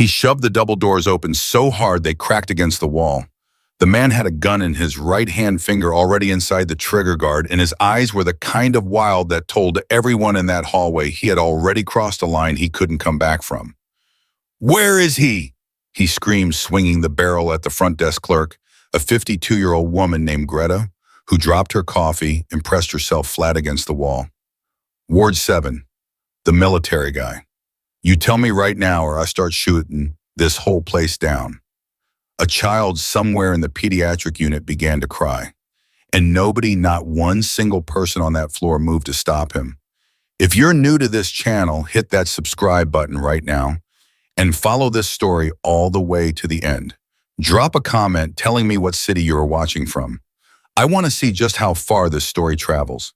He shoved the double doors open so hard they cracked against the wall. The man had a gun in his right-hand finger already inside the trigger guard, and his eyes were the kind of wild that told everyone in that hallway he had already crossed a line he couldn't come back from. "Where is he?" he screamed, swinging the barrel at the front desk clerk, a 52-year-old woman named Greta, who dropped her coffee and pressed herself flat against the wall. "Ward 7, the military guy. You tell me right now or I start shooting this whole place down." A child somewhere in the pediatric unit began to cry, and nobody, not one single person on that floor, moved to stop him. If you're new to this channel, hit that subscribe button right now and follow this story all the way to the end. Drop a comment telling me what city you are watching from. I want to see just how far this story travels.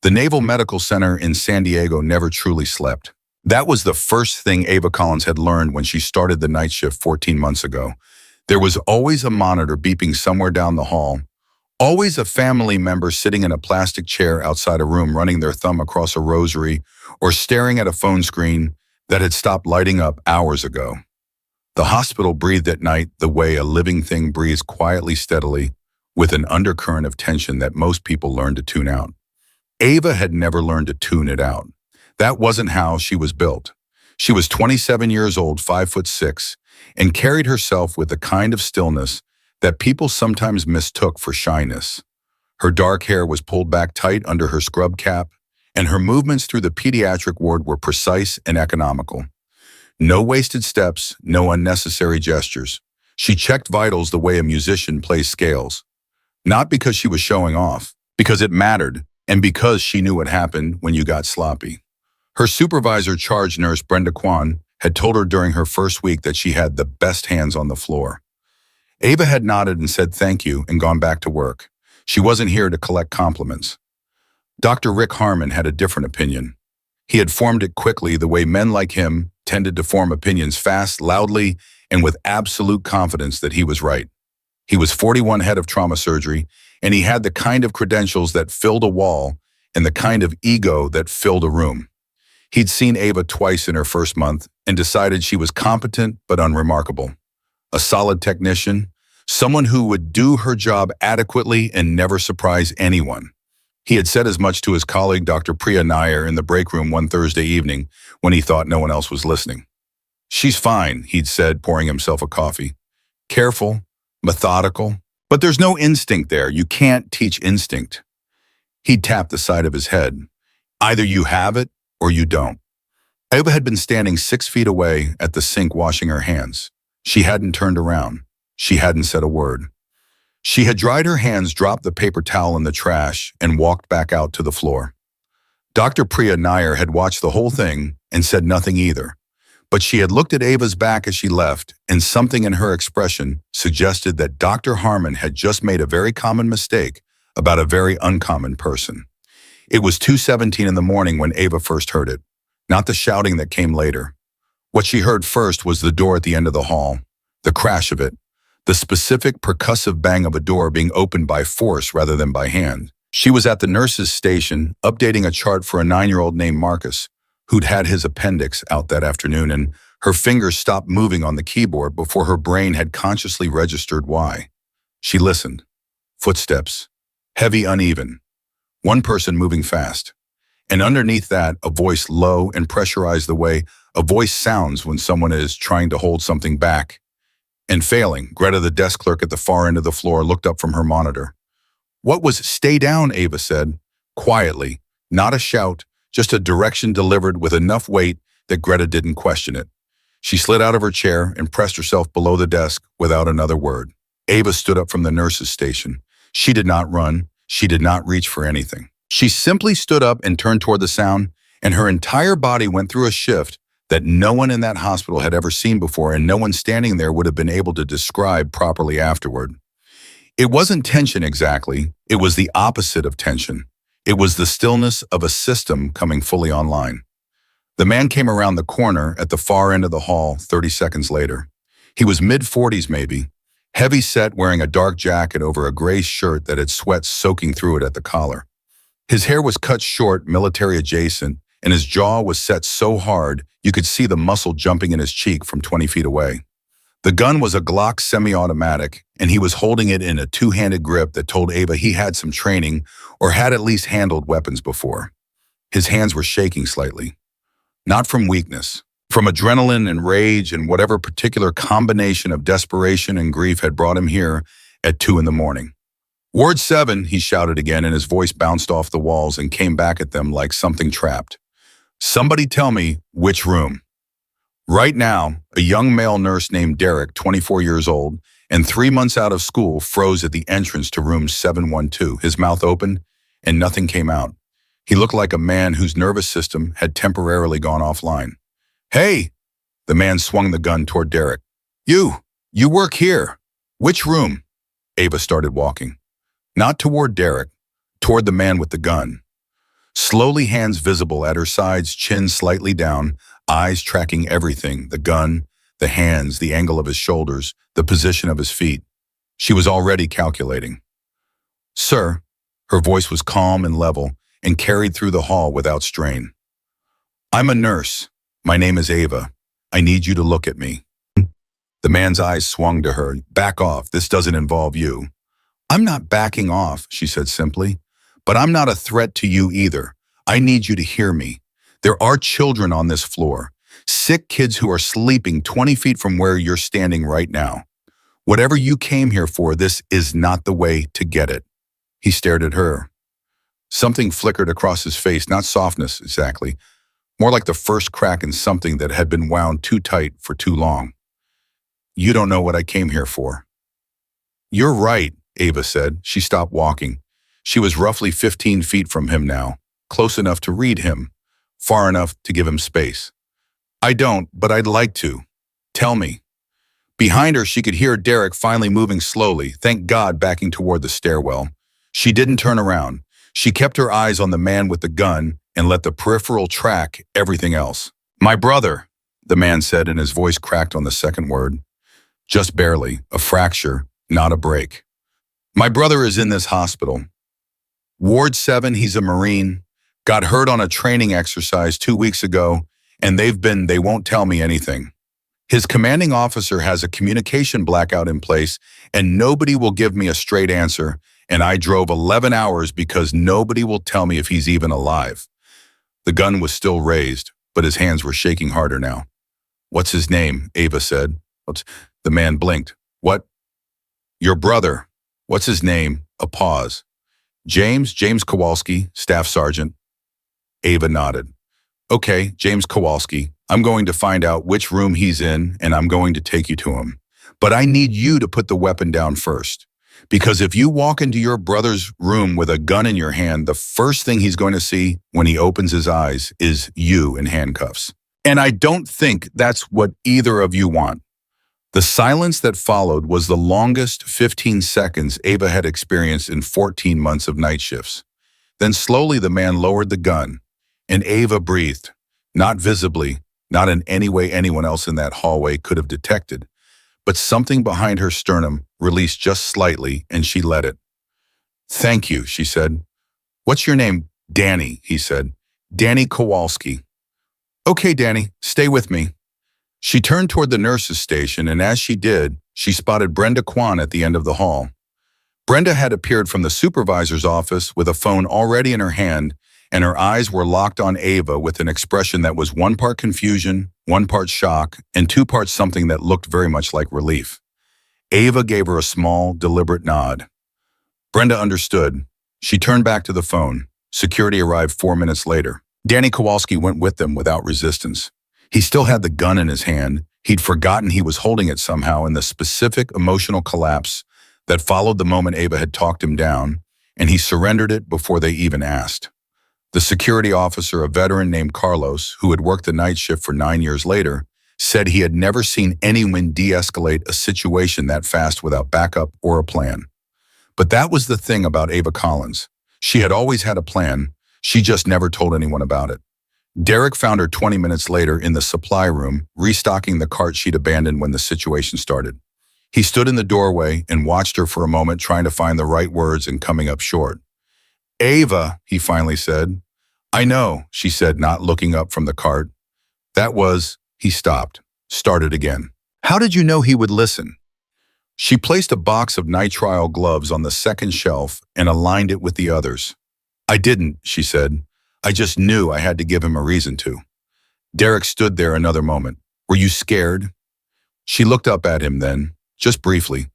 The Naval Medical Center in San Diego never truly slept. That was the first thing Ava Collins had learned when she started the night shift 14 months ago. There was always a monitor beeping somewhere down the hall, always a family member sitting in a plastic chair outside a room running their thumb across a rosary or staring at a phone screen that had stopped lighting up hours ago. The hospital breathed at night the way a living thing breathes, quietly, steadily, with an undercurrent of tension that most people learn to tune out. Ava had never learned to tune it out. That wasn't how she was built. She was 27 years old, 5'6", and carried herself with a kind of stillness that people sometimes mistook for shyness. Her dark hair was pulled back tight under her scrub cap, and her movements through the pediatric ward were precise and economical. No wasted steps, no unnecessary gestures. She checked vitals the way a musician plays scales. Not because she was showing off, because it mattered, and because she knew what happened when you got sloppy. Her supervisor, charge nurse Brenda Kwan, had told her during her first week that she had the best hands on the floor. Ava had nodded and said thank you and gone back to work. She wasn't here to collect compliments. Dr. Rick Harmon had a different opinion. He had formed it quickly the way men like him tended to form opinions fast, loudly, and with absolute confidence that he was right. He was 41 head of trauma surgery, and he had the kind of credentials that filled a wall and the kind of ego that filled a room. He'd seen Ava twice in her first month and decided she was competent but unremarkable. A solid technician, someone who would do her job adequately and never surprise anyone. He had said as much to his colleague, Dr. Priya Nair, in the break room one Thursday evening when he thought no one else was listening. "She's fine," he'd said, pouring himself a coffee. "Careful, methodical, but there's no instinct there. You can't teach instinct." He'd tapped the side of his head. "Either you have it or you don't." Ava had been standing 6 feet away at the sink washing her hands. She hadn't turned around. She hadn't said a word. She had dried her hands, dropped the paper towel in the trash, and walked back out to the floor. Dr. Priya Nair had watched the whole thing and said nothing either. But she had looked at Ava's back as she left, and something in her expression suggested that Dr. Harmon had just made a very common mistake about a very uncommon person. It was 2:17 in the morning when Ava first heard it, not the shouting that came later. What she heard first was the door at the end of the hall, the crash of it, the specific percussive bang of a door being opened by force rather than by hand. She was at the nurse's station, updating a chart for a 9-year-old named Marcus, who'd had his appendix out that afternoon, and her fingers stopped moving on the keyboard before her brain had consciously registered why. She listened. Footsteps. Heavy, uneven. One person moving fast. And underneath that, a voice low and pressurized the way a voice sounds when someone is trying to hold something back and failing. Greta, the desk clerk at the far end of the floor, looked up from her monitor. "What was stay down?" Ava said, quietly, not a shout, just a direction delivered with enough weight that Greta didn't question it. She slid out of her chair and pressed herself below the desk without another word. Ava stood up from the nurse's station. She did not run. She did not reach for anything. She simply stood up and turned toward the sound, and her entire body went through a shift that no one in that hospital had ever seen before, and no one standing there would have been able to describe properly afterward. It wasn't tension exactly. It was the opposite of tension. It was the stillness of a system coming fully online. The man came around the corner at the far end of the hall 30 seconds later. He was mid-40s maybe, heavy set, wearing a dark jacket over a gray shirt that had sweat soaking through it at the collar. His hair was cut short, military adjacent, and his jaw was set so hard You could see the muscle jumping in his cheek from 20 feet away. The gun was a Glock semi-automatic, and he was holding it in a two-handed grip that told Ava he had some training or had at least handled weapons before. His hands were shaking slightly. Not from weakness, from adrenaline and rage and whatever particular combination of desperation and grief had brought him here at 2 a.m. "Ward 7, he shouted again, and his voice bounced off the walls and came back at them like something trapped. "Somebody tell me which room." Right now, a young male nurse named Derek, 24 years old, and 3 months out of school, froze at the entrance to room 712, his mouth open, and nothing came out. He looked like a man whose nervous system had temporarily gone offline. "Hey!" The man swung the gun toward Derek. You work here. Which room?" Ava started walking. Not toward Derek, toward the man with the gun. Slowly, hands visible at her sides, chin slightly down, eyes tracking everything, the gun, the hands, the angle of his shoulders, the position of his feet. She was already calculating. "Sir," her voice was calm and level and carried through the hall without strain. "I'm a nurse. My name is Ava. I need you to look at me." The man's eyes swung to her. "Back off. This doesn't involve you." "I'm not backing off," she said simply. "But I'm not a threat to you either. I need you to hear me. There are children on this floor, sick kids who are sleeping 20 feet from where you're standing right now. Whatever you came here for, this is not the way to get it." He stared at her. Something flickered across his face, not softness exactly, more like the first crack in something that had been wound too tight for too long. "You don't know what I came here for." "You're right," Ava said. She stopped walking. She was roughly 15 feet from him now, close enough to read him, far enough to give him space. "I don't, but I'd like to. Tell me." Behind her, she could hear Derek finally moving slowly, thank God backing toward the stairwell. She didn't turn around. She kept her eyes on the man with the gun and let the peripheral track everything else. "My brother," the man said, and his voice cracked on the second word. Just barely, a fracture, not a break. "My brother is in this hospital. Ward 7, he's a Marine, got hurt on a training exercise 2 weeks ago, and they won't tell me anything. His commanding officer has a communication blackout in place, and nobody will give me a straight answer, and I drove 11 hours because nobody will tell me if he's even alive." The gun was still raised, but his hands were shaking harder now. "What's his name?" Ava said. The man blinked. "What?" "Your brother. What's his name?" A pause. James Kowalski, Staff Sergeant." Ava nodded. "Okay, James Kowalski. I'm going to find out which room he's in, and I'm going to take you to him. But I need you to put the weapon down first. Because if you walk into your brother's room with a gun in your hand, the first thing he's going to see when he opens his eyes is you in handcuffs. And I don't think that's what either of you want." The silence that followed was the longest 15 seconds Ava had experienced in 14 months of night shifts. Then slowly the man lowered the gun, and Ava breathed, not visibly, not in any way anyone else in that hallway could have detected, but something behind her sternum released just slightly, and she let it. "Thank you," she said. "What's your name?" "Danny," he said. "Danny Kowalski." "Okay, Danny, stay with me." She turned toward the nurse's station, and as she did, she spotted Brenda Kwan at the end of the hall. Brenda had appeared from the supervisor's office with a phone already in her hand, and her eyes were locked on Ava with an expression that was 1 part confusion, 1 part shock, and 2 parts something that looked very much like relief. Ava gave her a small, deliberate nod. Brenda understood. She turned back to the phone. Security arrived 4 minutes later. Danny Kowalski went with them without resistance. He still had the gun in his hand. He'd forgotten he was holding it somehow in the specific emotional collapse that followed the moment Ava had talked him down, and he surrendered it before they even asked. The security officer, a veteran named Carlos, who had worked the night shift for 9 years later, said he had never seen anyone de-escalate a situation that fast without backup or a plan. But that was the thing about Ava Collins. She had always had a plan. She just never told anyone about it. Derek found her 20 minutes later in the supply room, restocking the cart she'd abandoned when the situation started. He stood in the doorway and watched her for a moment, trying to find the right words and coming up short. "Ava," he finally said. "I know," she said, not looking up from the cart. He stopped, started again. How did you know he would listen? She placed a box of nitrile gloves on the second shelf and aligned it with the others. I didn't, she said. I just knew I had to give him a reason to. Derek stood there another moment. Were you scared? She looked up at him then, just briefly,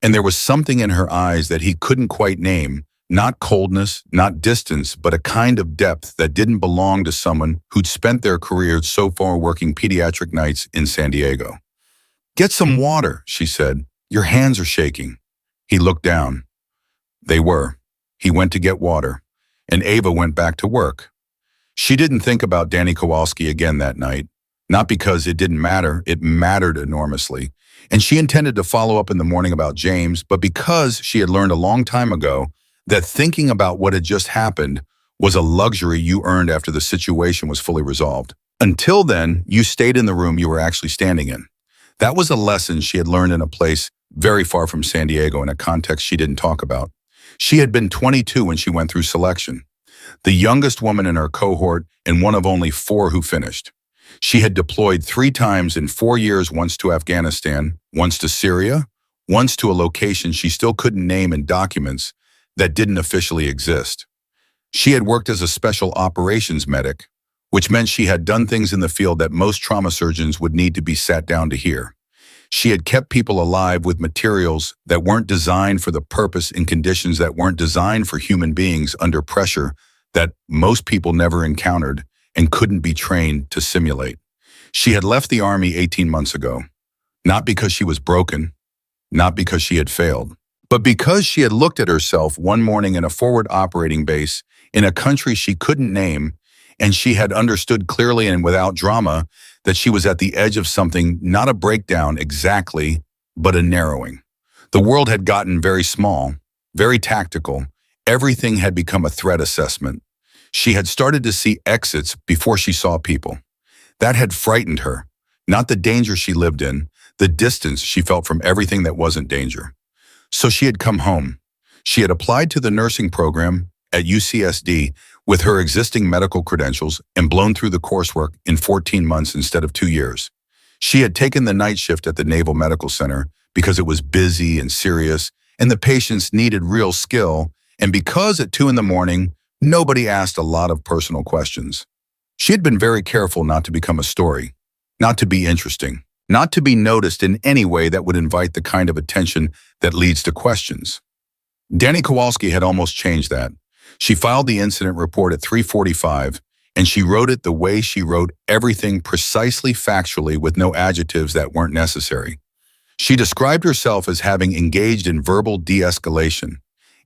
and there was something in her eyes that he couldn't quite name, not coldness, not distance, but a kind of depth that didn't belong to someone who'd spent their career so far working pediatric nights in San Diego. Get some water, she said. Your hands are shaking. He looked down. They were. He went to get water, and Ava went back to work. She didn't think about Danny Kowalski again that night, not because it didn't matter, it mattered enormously. And she intended to follow up in the morning about James, but because she had learned a long time ago that thinking about what had just happened was a luxury you earned after the situation was fully resolved. Until then, you stayed in the room you were actually standing in. That was a lesson she had learned in a place very far from San Diego in a context she didn't talk about. She had been 22 when she went through selection, the youngest woman in her cohort and one of only 4 who finished. She had deployed 3 times in 4 years, once to Afghanistan, once to Syria, once to a location she still couldn't name in documents that didn't officially exist. She had worked as a special operations medic, which meant she had done things in the field that most trauma surgeons would need to be sat down to hear. She had kept people alive with materials that weren't designed for the purpose in conditions that weren't designed for human beings under pressure that most people never encountered and couldn't be trained to simulate. She had left the Army 18 months ago, not because she was broken, not because she had failed, but because she had looked at herself one morning in a forward operating base in a country she couldn't name, and she had understood clearly and without drama that she was at the edge of something, not a breakdown exactly, but a narrowing. The world had gotten very small, very tactical. Everything had become a threat assessment. She had started to see exits before she saw people. That had frightened her, not the danger she lived in, the distance she felt from everything that wasn't danger. So she had come home. She had applied to the nursing program at UCSD with her existing medical credentials and blown through the coursework in 14 months instead of 2 years. She had taken the night shift at the Naval Medical Center because it was busy and serious, and the patients needed real skill, and because at 2 in the morning, nobody asked a lot of personal questions. She had been very careful not to become a story, not to be interesting, not to be noticed in any way that would invite the kind of attention that leads to questions. Danny Kowalski had almost changed that. She filed the incident report at 3:45, and she wrote it the way she wrote everything, precisely factually with no adjectives that weren't necessary. She described herself as having engaged in verbal de-escalation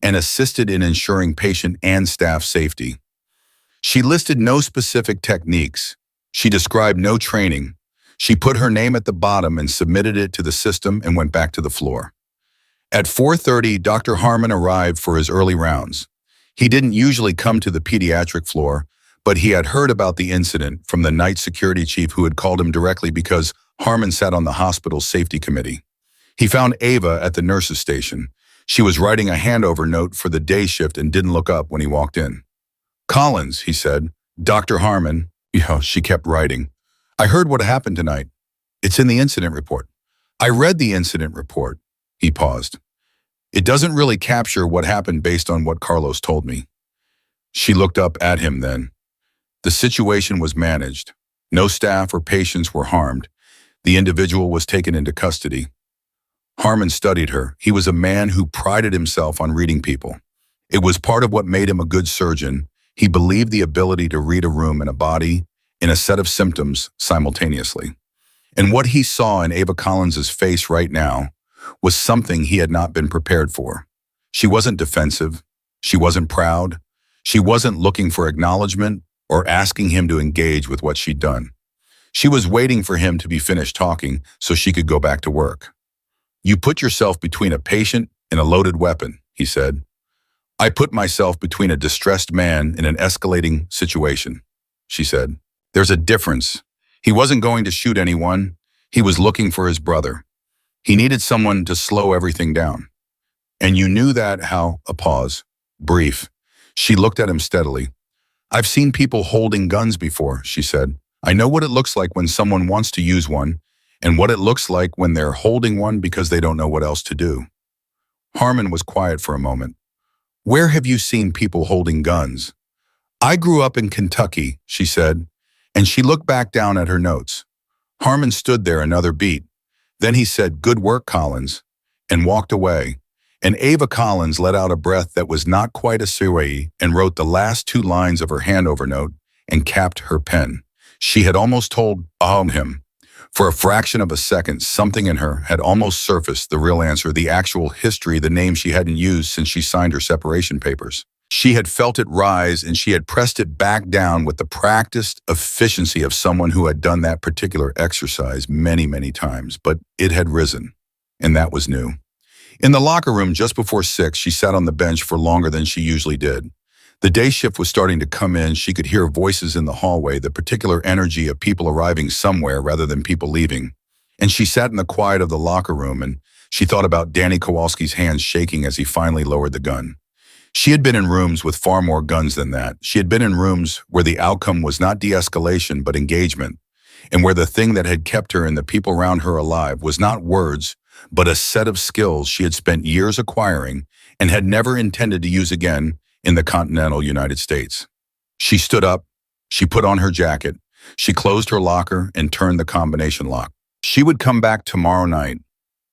and assisted in ensuring patient and staff safety. She listed no specific techniques. She described no training. She put her name at the bottom and submitted it to the system and went back to the floor. At 4:30, Dr. Harmon arrived for his early rounds. He didn't usually come to the pediatric floor, but he had heard about the incident from the night security chief who had called him directly because Harmon sat on the hospital's safety committee. He found Ava at the nurse's station. She was writing a handover note for the day shift and didn't look up when he walked in. Collins, he said. Dr. Harmon. She kept writing. I heard what happened tonight. It's in the incident report. I read the incident report. He paused. It doesn't really capture what happened based on what Carlos told me. She looked up at him then. The situation was managed. No staff or patients were harmed. The individual was taken into custody. Harmon studied her. He was a man who prided himself on reading people. It was part of what made him a good surgeon. He believed the ability to read a room and a body, in a set of symptoms simultaneously. And what he saw in Ava Collins's face right now was something he had not been prepared for. She wasn't defensive. She wasn't proud. She wasn't looking for acknowledgement or asking him to engage with what she'd done. She was waiting for him to be finished talking so she could go back to work. You put yourself between a patient and a loaded weapon, he said. I put myself between a distressed man in an escalating situation, she said. There's a difference. He wasn't going to shoot anyone. He was looking for his brother. He needed someone to slow everything down. And you knew that how, a pause, brief. She looked at him steadily. I've seen people holding guns before, she said. I know what it looks like when someone wants to use one, and what it looks like when they're holding one because they don't know what else to do." Harmon was quiet for a moment. "Where have you seen people holding guns?" "I grew up in Kentucky," she said, and she looked back down at her notes. Harmon stood there another beat. Then he said, "Good work, Collins," and walked away. And Ava Collins let out a breath that was not quite a sigh and wrote the last two lines of her handover note and capped her pen. She had almost told him. For a fraction of a second, something in her had almost surfaced, the real answer, the actual history, the name she hadn't used since she signed her separation papers. She had felt it rise, and she had pressed it back down with the practiced efficiency of someone who had done that particular exercise many, many times, but it had risen, and that was new. In the locker room just before 6, she sat on the bench for longer than she usually did. The day shift was starting to come in. She could hear voices in the hallway, the particular energy of people arriving somewhere rather than people leaving. And she sat in the quiet of the locker room, and she thought about Danny Kowalski's hands shaking as he finally lowered the gun. She had been in rooms with far more guns than that. She had been in rooms where the outcome was not de-escalation but engagement, and where the thing that had kept her and the people around her alive was not words, but a set of skills she had spent years acquiring and had never intended to use again in the continental United States. She stood up, she put on her jacket, she closed her locker and turned the combination lock. She would come back tomorrow night.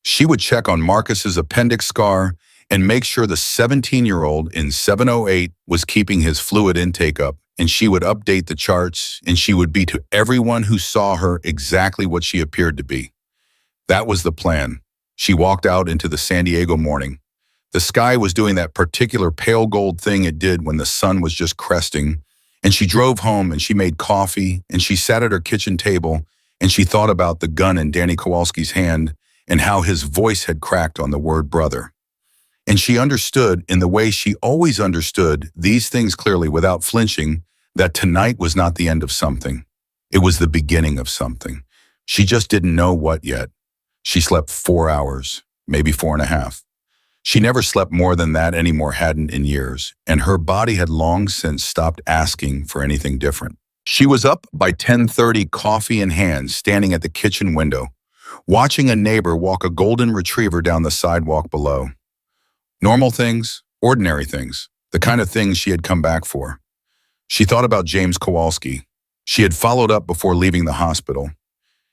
She would check on Marcus's appendix scar and make sure the 17-year-old in 708 was keeping his fluid intake up, and she would update the charts, and she would be to everyone who saw her exactly what she appeared to be. That was the plan. She walked out into the San Diego morning. The sky was doing that particular pale gold thing it did when the sun was just cresting, and she drove home and she made coffee and she sat at her kitchen table and she thought about the gun in Danny Kowalski's hand and how his voice had cracked on the word brother. And she understood, in the way she always understood these things clearly without flinching, that tonight was not the end of something. It was the beginning of something. She just didn't know what yet. She slept 4 hours, maybe 4.5. She never slept more than that anymore, hadn't in years, and her body had long since stopped asking for anything different. She was up by 10:30, coffee in hand, standing at the kitchen window, watching a neighbor walk a golden retriever down the sidewalk below. Normal things, ordinary things, the kind of things she had come back for. She thought about James Kowalski. She had followed up before leaving the hospital.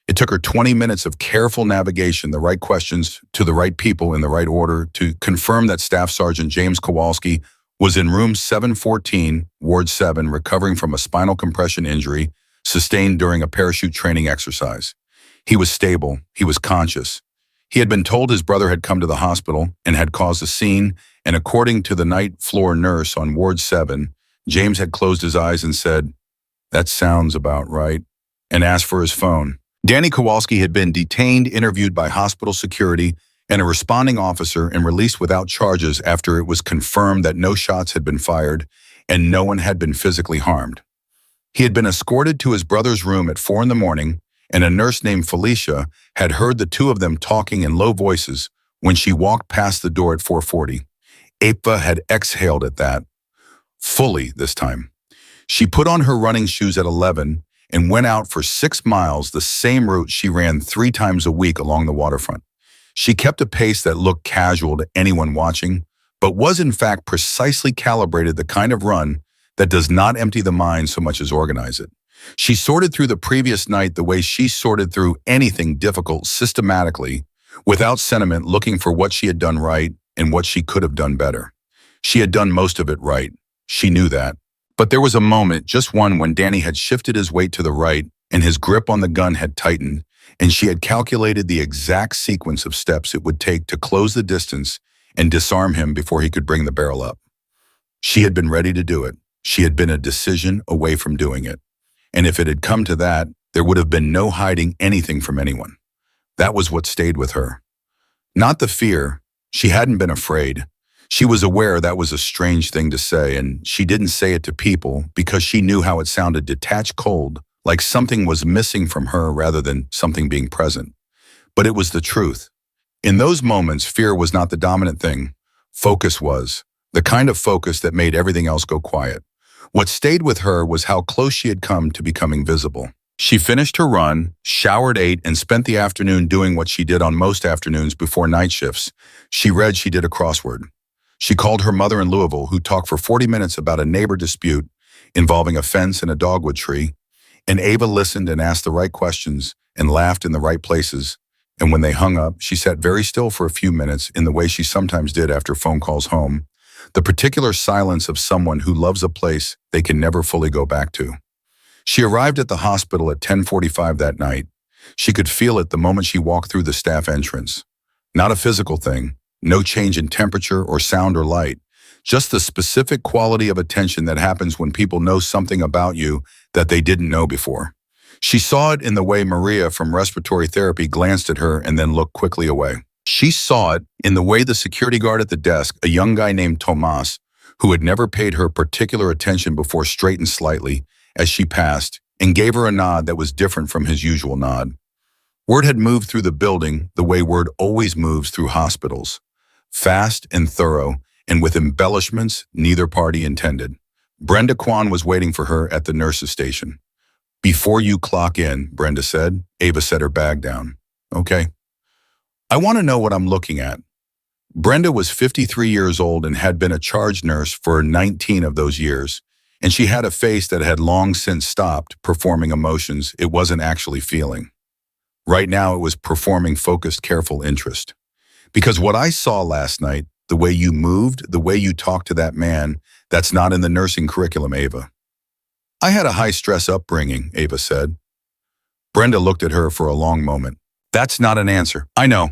It took her 20 minutes of careful navigation, the right questions to the right people in the right order, to confirm that Staff Sergeant James Kowalski was in room 714, Ward 7, recovering from a spinal compression injury sustained during a parachute training exercise. He was stable. He was conscious. He had been told his brother had come to the hospital and had caused a scene, and according to the night floor nurse on Ward 7, James had closed his eyes and said, "That sounds about right," and asked for his phone. Danny Kowalski had been detained, interviewed by hospital security and a responding officer, and released without charges after it was confirmed that no shots had been fired and no one had been physically harmed. He had been escorted to his brother's room at 4 in the morning, and a nurse named Felicia had heard the two of them talking in low voices when she walked past the door at 4:40. Ava had exhaled at that, fully this time. She put on her running shoes at 11 and went out for 6 miles, the same route she ran 3 times a week along the waterfront. She kept a pace that looked casual to anyone watching, but was in fact precisely calibrated, the kind of run that does not empty the mind so much as organize it. She sorted through the previous night the way she sorted through anything difficult, systematically, without sentiment, looking for what she had done right and what she could have done better. She had done most of it right. She knew that. But there was a moment, just one, when Danny had shifted his weight to the right and his grip on the gun had tightened, and she had calculated the exact sequence of steps it would take to close the distance and disarm him before he could bring the barrel up. She had been ready to do it. She had been a decision away from doing it. And if it had come to that, there would have been no hiding anything from anyone. That was what stayed with her. Not the fear. She hadn't been afraid. She was aware that was a strange thing to say, and she didn't say it to people because she knew how it sounded, detached, cold, like something was missing from her rather than something being present. But it was the truth. In those moments, fear was not the dominant thing. Focus was, the kind of focus that made everything else go quiet. What stayed with her was how close she had come to becoming visible. She finished her run, showered, ate, and spent the afternoon doing what she did on most afternoons before night shifts. She read. She did a crossword. She called her mother in Louisville, who talked for 40 minutes about a neighbor dispute involving a fence and a dogwood tree. And Ava listened and asked the right questions and laughed in the right places. And when they hung up, she sat very still for a few minutes in the way she sometimes did after phone calls home. The particular silence of someone who loves a place they can never fully go back to. She arrived at the hospital at 10:45 that night. She could feel it the moment she walked through the staff entrance. Not a physical thing, no change in temperature or sound or light, just the specific quality of attention that happens when people know something about you that they didn't know before. She saw it in the way Maria from respiratory therapy glanced at her and then looked quickly away. She saw it in the way the security guard at the desk, a young guy named Tomas, who had never paid her particular attention before, straightened slightly as she passed and gave her a nod that was different from his usual nod. Word had moved through the building the way word always moves through hospitals, fast and thorough, and with embellishments neither party intended. Brenda Kwan was waiting for her at the nurse's station. "Before you clock in," Brenda said. Ava set her bag down. "Okay. I want to know what I'm looking at." Brenda was 53 years old and had been a charge nurse for 19 of those years, and she had a face that had long since stopped performing emotions it wasn't actually feeling. Right now it was performing focused, careful interest. "Because what I saw last night, the way you moved, the way you talked to that man, that's not in the nursing curriculum, Ava." "I had a high-stress upbringing," Ava said. Brenda looked at her for a long moment. "That's not an answer." "I know."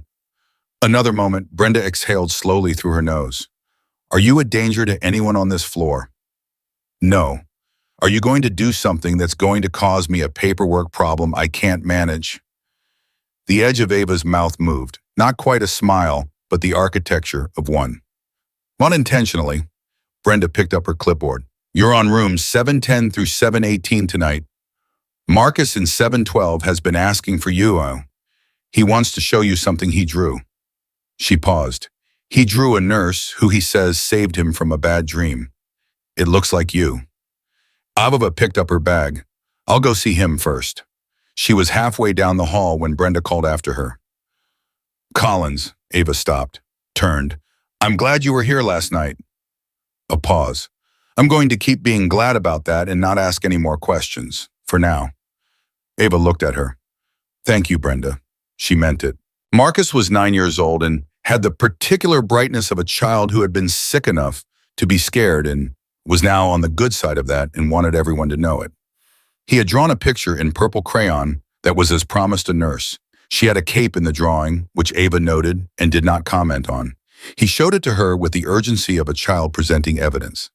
Another moment, Brenda exhaled slowly through her nose. "Are you a danger to anyone on this floor?" "No." "Are you going to do something that's going to cause me a paperwork problem I can't manage?" The edge of Ava's mouth moved, not quite a smile, but the architecture of one. Unintentionally, Brenda picked up her clipboard. "You're on rooms 710 through 718 tonight. Marcus in 712 has been asking for you. He wants to show you something he drew." She paused. "He drew a nurse who he says saved him from a bad dream. It looks like you." Ava picked up her bag. "I'll go see him first." She was halfway down the hall when Brenda called after her. "Collins," Ava stopped, turned. "I'm glad you were here last night." A pause. "I'm going to keep being glad about that and not ask any more questions, for now." Ava looked at her. "Thank you, Brenda." She meant it. Marcus was 9 years old and had the particular brightness of a child who had been sick enough to be scared and was now on the good side of that and wanted everyone to know it. He had drawn a picture in purple crayon that was as promised a nurse. She had a cape in the drawing, which Ava noted and did not comment on. He showed it to her with the urgency of a child presenting evidence.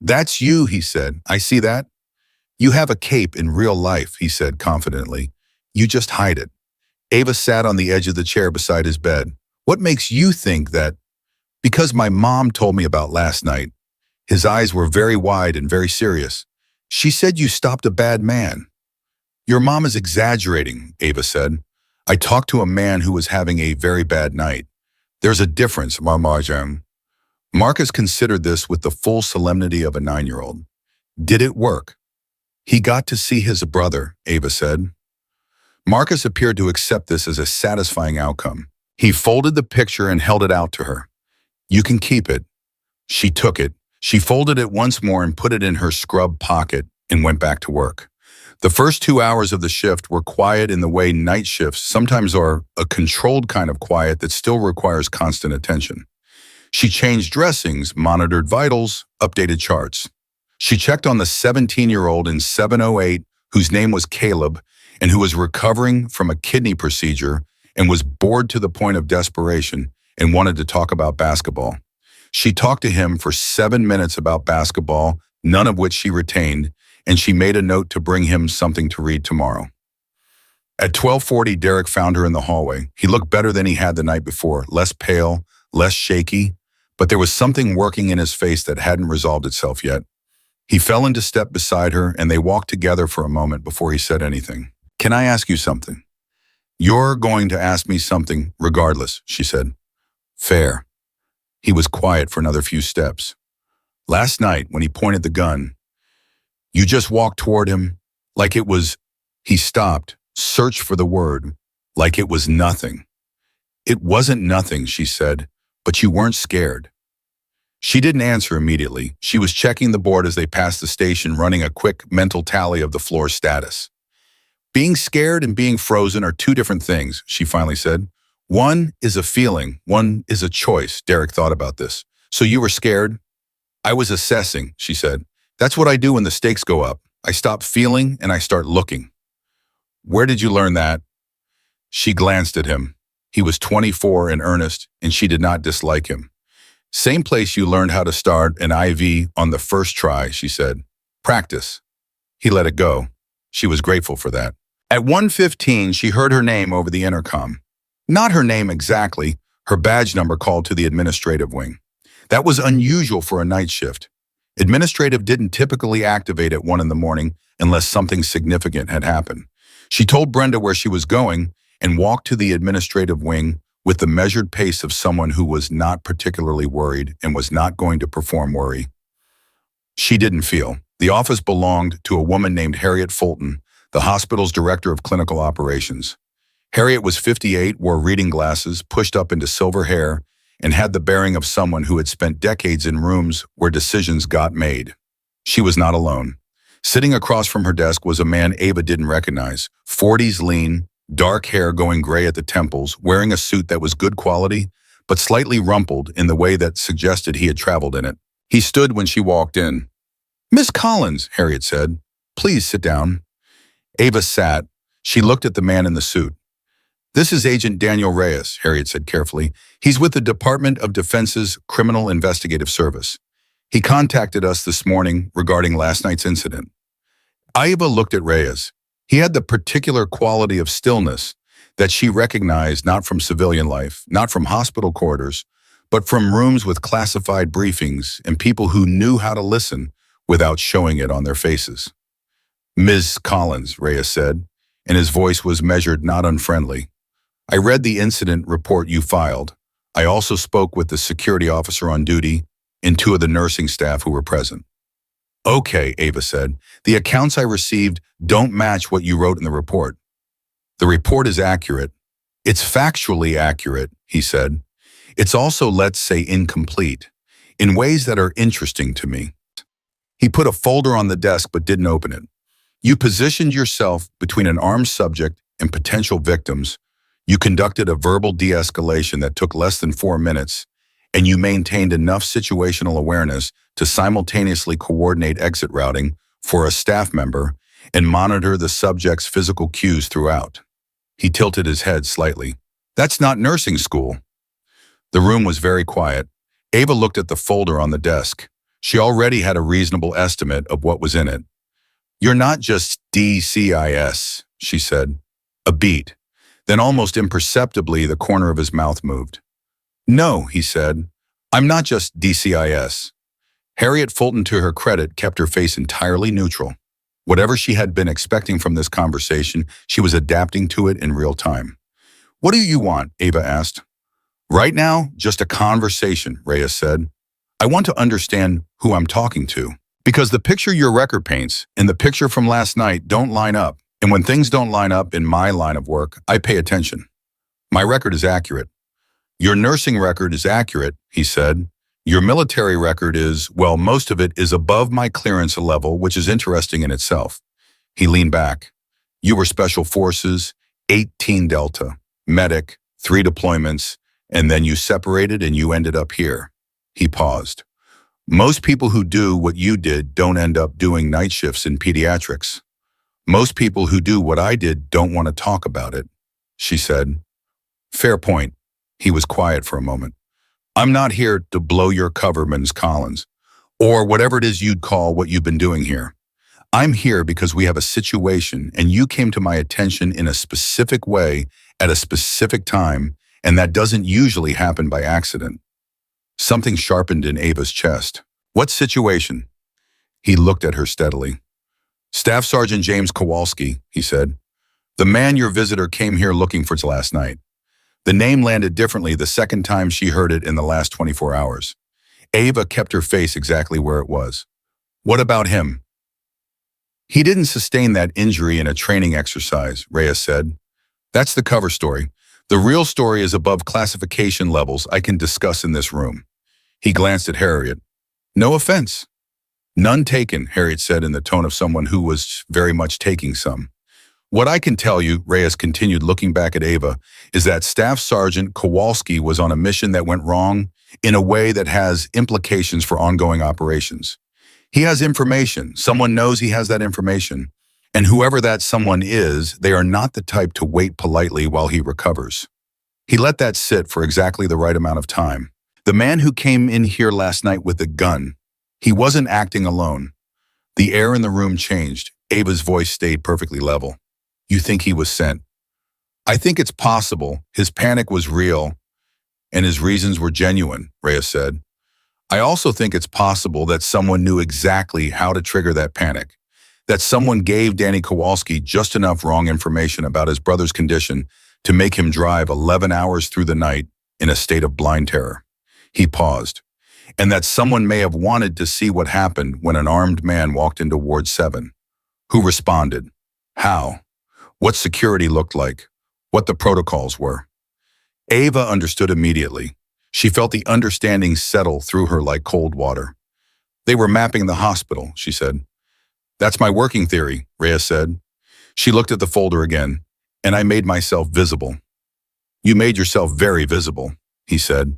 "That's you," he said. "I see that." "You have a cape in real life," he said confidently. "You just hide it." Ava sat on the edge of the chair beside his bed. "What makes you think that?" "Because my mom told me about last night." His eyes were very wide and very serious. "She said you stopped a bad man." "Your mom is exaggerating," Ava said. "I talked to a man who was having a very bad night. There's a difference, Marmarjam." Marcus considered this with the full solemnity of a 9-year-old. "Did it work?" "He got to see his brother," Ava said. Marcus appeared to accept this as a satisfying outcome. He folded the picture and held it out to her. "You can keep it." She took it. She folded it once more and put it in her scrub pocket and went back to work. The first 2 hours of the shift were quiet in the way night shifts sometimes are, a controlled kind of quiet that still requires constant attention. She changed dressings, monitored vitals, updated charts. She checked on the 17-year-old in 708 whose name was Caleb and who was recovering from a kidney procedure and was bored to the point of desperation and wanted to talk about basketball. She talked to him for 7 minutes about basketball, none of which she retained, and she made a note to bring him something to read tomorrow. At 12:40, Derek found her in the hallway. He looked better than he had the night before, less pale, less shaky, but there was something working in his face that hadn't resolved itself yet. He fell into step beside her, and they walked together for a moment before he said anything. "Can I ask you something?" "You're going to ask me something regardless," she said. "Fair." He was quiet for another few steps. "Last night, when he pointed the gun, you just walked toward him like it was He stopped, searched for the word, like it was nothing. It wasn't nothing, she said, but you weren't scared. She didn't answer immediately. She was checking the board as they passed the station, running a quick mental tally of the floor's status. Being scared and being frozen are two different things, she finally said. One is a feeling, one is a choice. Derek thought about this. So you were scared? I was assessing, she said. That's what I do when the stakes go up. I stop feeling and I start looking. Where did you learn that? She glanced at him. He was 24 in earnest, and she did not dislike him. Same place you learned how to start an IV on the first try, she said. Practice. He let it go. She was grateful for that. At 1:15, she heard her name over the intercom. Not her name exactly, her badge number called to the administrative wing. That was unusual for a night shift. Administrative didn't typically activate at 1 in the morning unless something significant had happened. She told Brenda where she was going and walked to the administrative wing with the measured pace of someone who was not particularly worried and was not going to perform worry. She didn't feel. The office belonged to a woman named Harriet Fulton, the hospital's director of clinical operations. Harriet was 58, wore reading glasses, pushed up into silver hair, and had the bearing of someone who had spent decades in rooms where decisions got made. She was not alone. Sitting across from her desk was a man Ava didn't recognize, 40s lean, dark hair going gray at the temples, wearing a suit that was good quality, but slightly rumpled in the way that suggested he had traveled in it. He stood when she walked in. Miss Collins, Harriet said, please sit down. Ava sat. She looked at the man in the suit. This is Agent Daniel Reyes, Harriet said carefully. He's with the Department of Defense's Criminal Investigative Service. He contacted us this morning regarding last night's incident. Ava looked at Reyes. He had the particular quality of stillness that she recognized not from civilian life, not from hospital corridors, but from rooms with classified briefings and people who knew how to listen without showing it on their faces. Ms. Collins, Reyes said, and his voice was measured, not unfriendly. I read the incident report you filed. I also spoke with the security officer on duty and 2 of the nursing staff who were present. Okay, Ava said, the accounts I received don't match what you wrote in the report. The report is accurate. It's factually accurate, he said. It's also, let's say, incomplete, in ways that are interesting to me. He put a folder on the desk but didn't open it. You positioned yourself between an armed subject and potential victims. You conducted a verbal de-escalation that took less than 4 minutes, and you maintained enough situational awareness to simultaneously coordinate exit routing for a staff member and monitor the subject's physical cues throughout. He tilted his head slightly. That's not nursing school. The room was very quiet. Ava looked at the folder on the desk. She already had a reasonable estimate of what was in it. You're not just DCIS, she said. A beat. Then almost imperceptibly, the corner of his mouth moved. No, he said. I'm not just DCIS. Harriet Fulton, to her credit, kept her face entirely neutral. Whatever she had been expecting from this conversation, she was adapting to it in real time. What do you want? Ava asked. Right now, just a conversation, Reyes said. I want to understand who I'm talking to. Because the picture your record paints and the picture from last night don't line up. And when things don't line up in my line of work, I pay attention. My record is accurate. Your nursing record is accurate, he said. Your military record is, well, most of it is above my clearance level, which is interesting in itself. He leaned back. You were Special Forces, 18 Delta, medic, 3 deployments, and then you separated and you ended up here. He paused. Most people who do what you did don't end up doing night shifts in pediatrics. Most people who do what I did don't want to talk about it, she said. Fair point. He was quiet for a moment. I'm not here to blow your cover, Ms. Collins, or whatever it is you'd call what you've been doing here. I'm here because we have a situation and you came to my attention in a specific way at a specific time, and that doesn't usually happen by accident. Something sharpened in Ava's chest. What situation? He looked at her steadily. Staff Sergeant James Kowalski, he said. The man your visitor came here looking for last night. The name landed differently the second time she heard it in the last 24 hours. Ava kept her face exactly where it was. What about him? He didn't sustain that injury in a training exercise, Reyes said. That's the cover story. The real story is above classification levels I can discuss in this room. He glanced at Harriet. No offense. None taken, Harriet said in the tone of someone who was very much taking some. What I can tell you, Reyes continued looking back at Ava, is that Staff Sergeant Kowalski was on a mission that went wrong in a way that has implications for ongoing operations. He has information. Someone knows he has that information. And whoever that someone is, they are not the type to wait politely while he recovers. He let that sit for exactly the right amount of time. The man who came in here last night with the gun, he wasn't acting alone. The air in the room changed. Ava's voice stayed perfectly level. You think he was sent? I think it's possible. His panic was real, and his reasons were genuine, Reyes said. I also think it's possible that someone knew exactly how to trigger that panic, that someone gave Danny Kowalski just enough wrong information about his brother's condition to make him drive 11 hours through the night in a state of blind terror. He paused, and that someone may have wanted to see what happened when an armed man walked into Ward 7. Who responded? How? What security looked like? What the protocols were? Ava understood immediately. She felt the understanding settle through her like cold water. They were mapping the hospital, she said. That's my working theory, Reyes said. She looked at the folder again, and I made myself visible. You made yourself very visible, he said.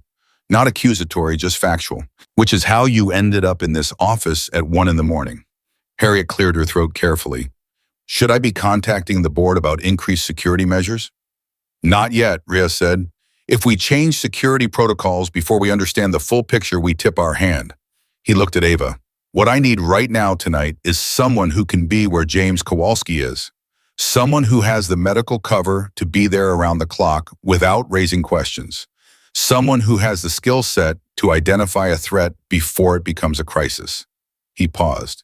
Not accusatory, just factual, which is how you ended up in this office at 1 a.m. Harriet cleared her throat carefully. Should I be contacting the board about increased security measures? Not yet, Reyes said. If we change security protocols before we understand the full picture, we tip our hand. He looked at Ava. What I need right now tonight is someone who can be where James Kowalski is. Someone who has the medical cover to be there around the clock without raising questions. Someone who has the skill set to identify a threat before it becomes a crisis. He paused.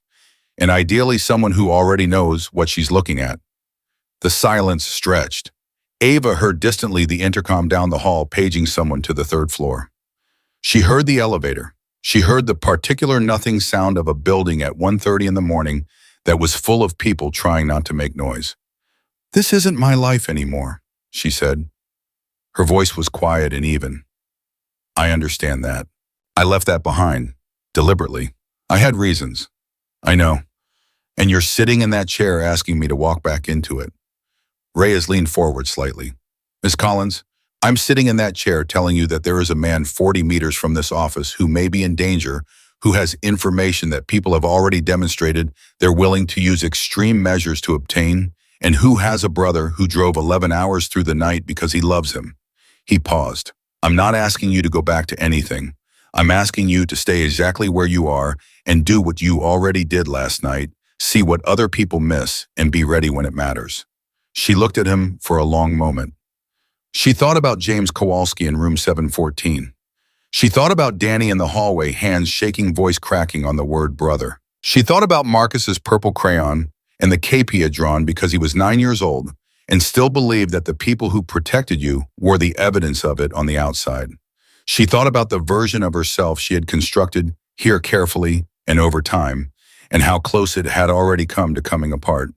And ideally someone who already knows what she's looking at. The silence stretched. Ava heard distantly the intercom down the hall paging someone to the 3rd floor. She heard the elevator. She heard the particular nothing sound of a building at 1:30 in the morning that was full of people trying not to make noise. This isn't my life anymore, she said. Her voice was quiet and even. I understand that. I left that behind, deliberately. I had reasons. I know. And you're sitting in that chair asking me to walk back into it. Reyes leaned forward slightly. Miss Collins, I'm sitting in that chair telling you that there is a man 40 meters from this office who may be in danger, who has information that people have already demonstrated they're willing to use extreme measures to obtain, and who has a brother who drove 11 hours through the night because he loves him. He paused. I'm not asking you to go back to anything. I'm asking you to stay exactly where you are and do what you already did last night, see what other people miss, and be ready when it matters. She looked at him for a long moment. She thought about James Kowalski in room 714. She thought about Danny in the hallway, hands shaking, voice cracking on the word brother. She thought about Marcus's purple crayon and the cape he had drawn because he was 9 years old and still believed that the people who protected you were the evidence of it on the outside. She thought about the version of herself she had constructed here carefully and over time, and how close it had already come to coming apart.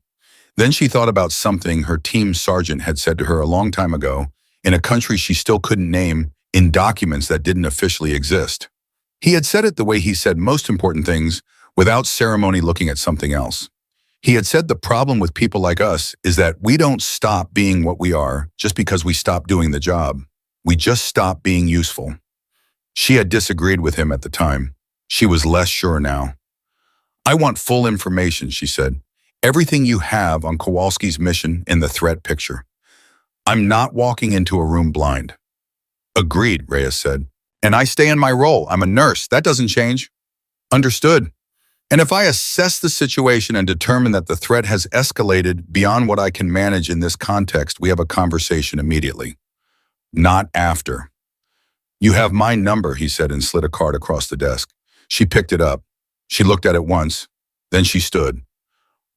Then she thought about something her team sergeant had said to her a long time ago, in a country she still couldn't name, in documents that didn't officially exist. He had said it the way he said most important things, without ceremony, looking at something else. He had said the problem with people like us is that we don't stop being what we are just because we stop doing the job. We just stop being useful. She had disagreed with him at the time. She was less sure now. I want full information, she said. Everything you have on Kowalski's mission in the threat picture. I'm not walking into a room blind. Agreed, Reyes said. And I stay in my role. I'm a nurse. That doesn't change. Understood. And if I assess the situation and determine that the threat has escalated beyond what I can manage in this context, we have a conversation immediately. Not after. You have my number, he said, and slid a card across the desk. She picked it up. She looked at it once. Then she stood.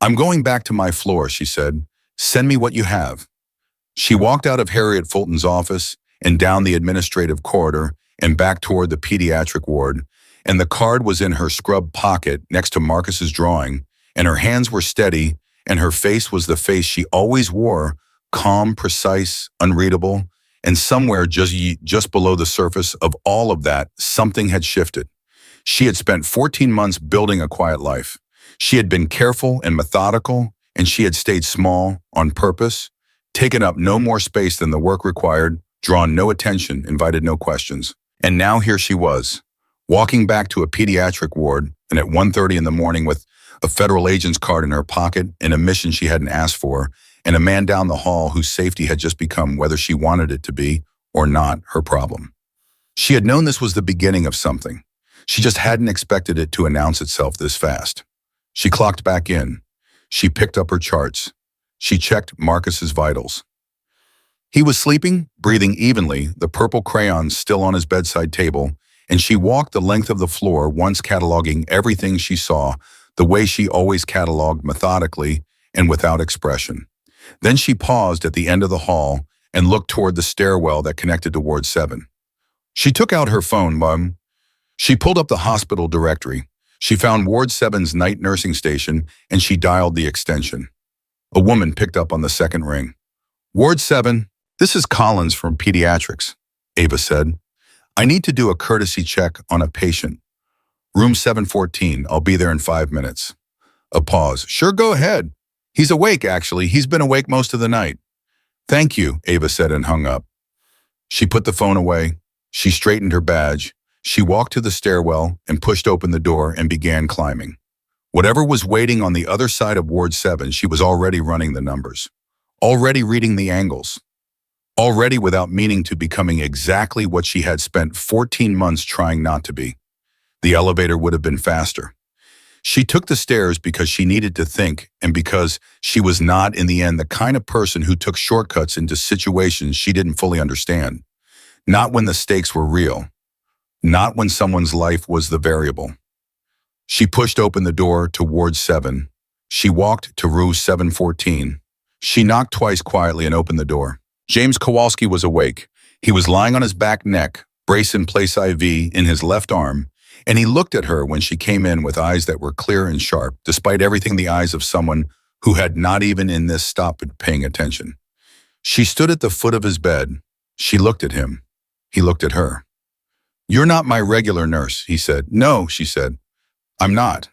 I'm going back to my floor, she said. Send me what you have. She walked out of Harriet Fulton's office and down the administrative corridor and back toward the pediatric ward, and the card was in her scrub pocket next to Marcus's drawing, and her hands were steady, and her face was the face she always wore, calm, precise, unreadable, and somewhere just below the surface of all of that, something had shifted. She had spent 14 months building a quiet life. She had been careful and methodical, and she had stayed small on purpose, taken up no more space than the work required, drawn no attention, invited no questions. And now here she was, walking back to a pediatric ward, and at 1:30 in the morning with a federal agent's card in her pocket and a mission she hadn't asked for, and a man down the hall whose safety had just become, whether she wanted it to be or not, her problem. She had known this was the beginning of something. She just hadn't expected it to announce itself this fast. She clocked back in. She picked up her charts. She checked Marcus's vitals. He was sleeping, breathing evenly, the purple crayons still on his bedside table, and she walked the length of the floor, once cataloging everything she saw, the way she always cataloged, methodically and without expression. Then she paused at the end of the hall and looked toward the stairwell that connected to Ward 7. She took out her phone. She pulled up the hospital directory. She found Ward 7's night nursing station, and she dialed the extension. A woman picked up on the second ring. "Ward 7, this is Collins from Pediatrics," Ava said. "I need to do a courtesy check on a patient. Room 714, I'll be there in 5 minutes." A pause. "Sure, go ahead. He's awake, actually. He's been awake most of the night." "Thank you," Ava said and hung up. She put the phone away. She straightened her badge. She walked to the stairwell and pushed open the door and began climbing. Whatever was waiting on the other side of Ward 7, she was already running the numbers, already reading the angles, already without meaning to becoming exactly what she had spent 14 months trying not to be. The elevator would have been faster. She took the stairs because she needed to think, and because she was not, in the end, the kind of person who took shortcuts into situations she didn't fully understand. Not when the stakes were real. Not when someone's life was the variable. She pushed open the door to Ward 7. She walked to room 714. She knocked twice quietly and opened the door. James Kowalski was awake. He was lying on his back neck, brace in place IV in his left arm, and he looked at her when she came in with eyes that were clear and sharp, despite everything the eyes of someone who had not even in this stopped paying attention. She stood at the foot of his bed. She looked at him. He looked at her. "You're not my regular nurse," he said. "No," she said. "I'm not."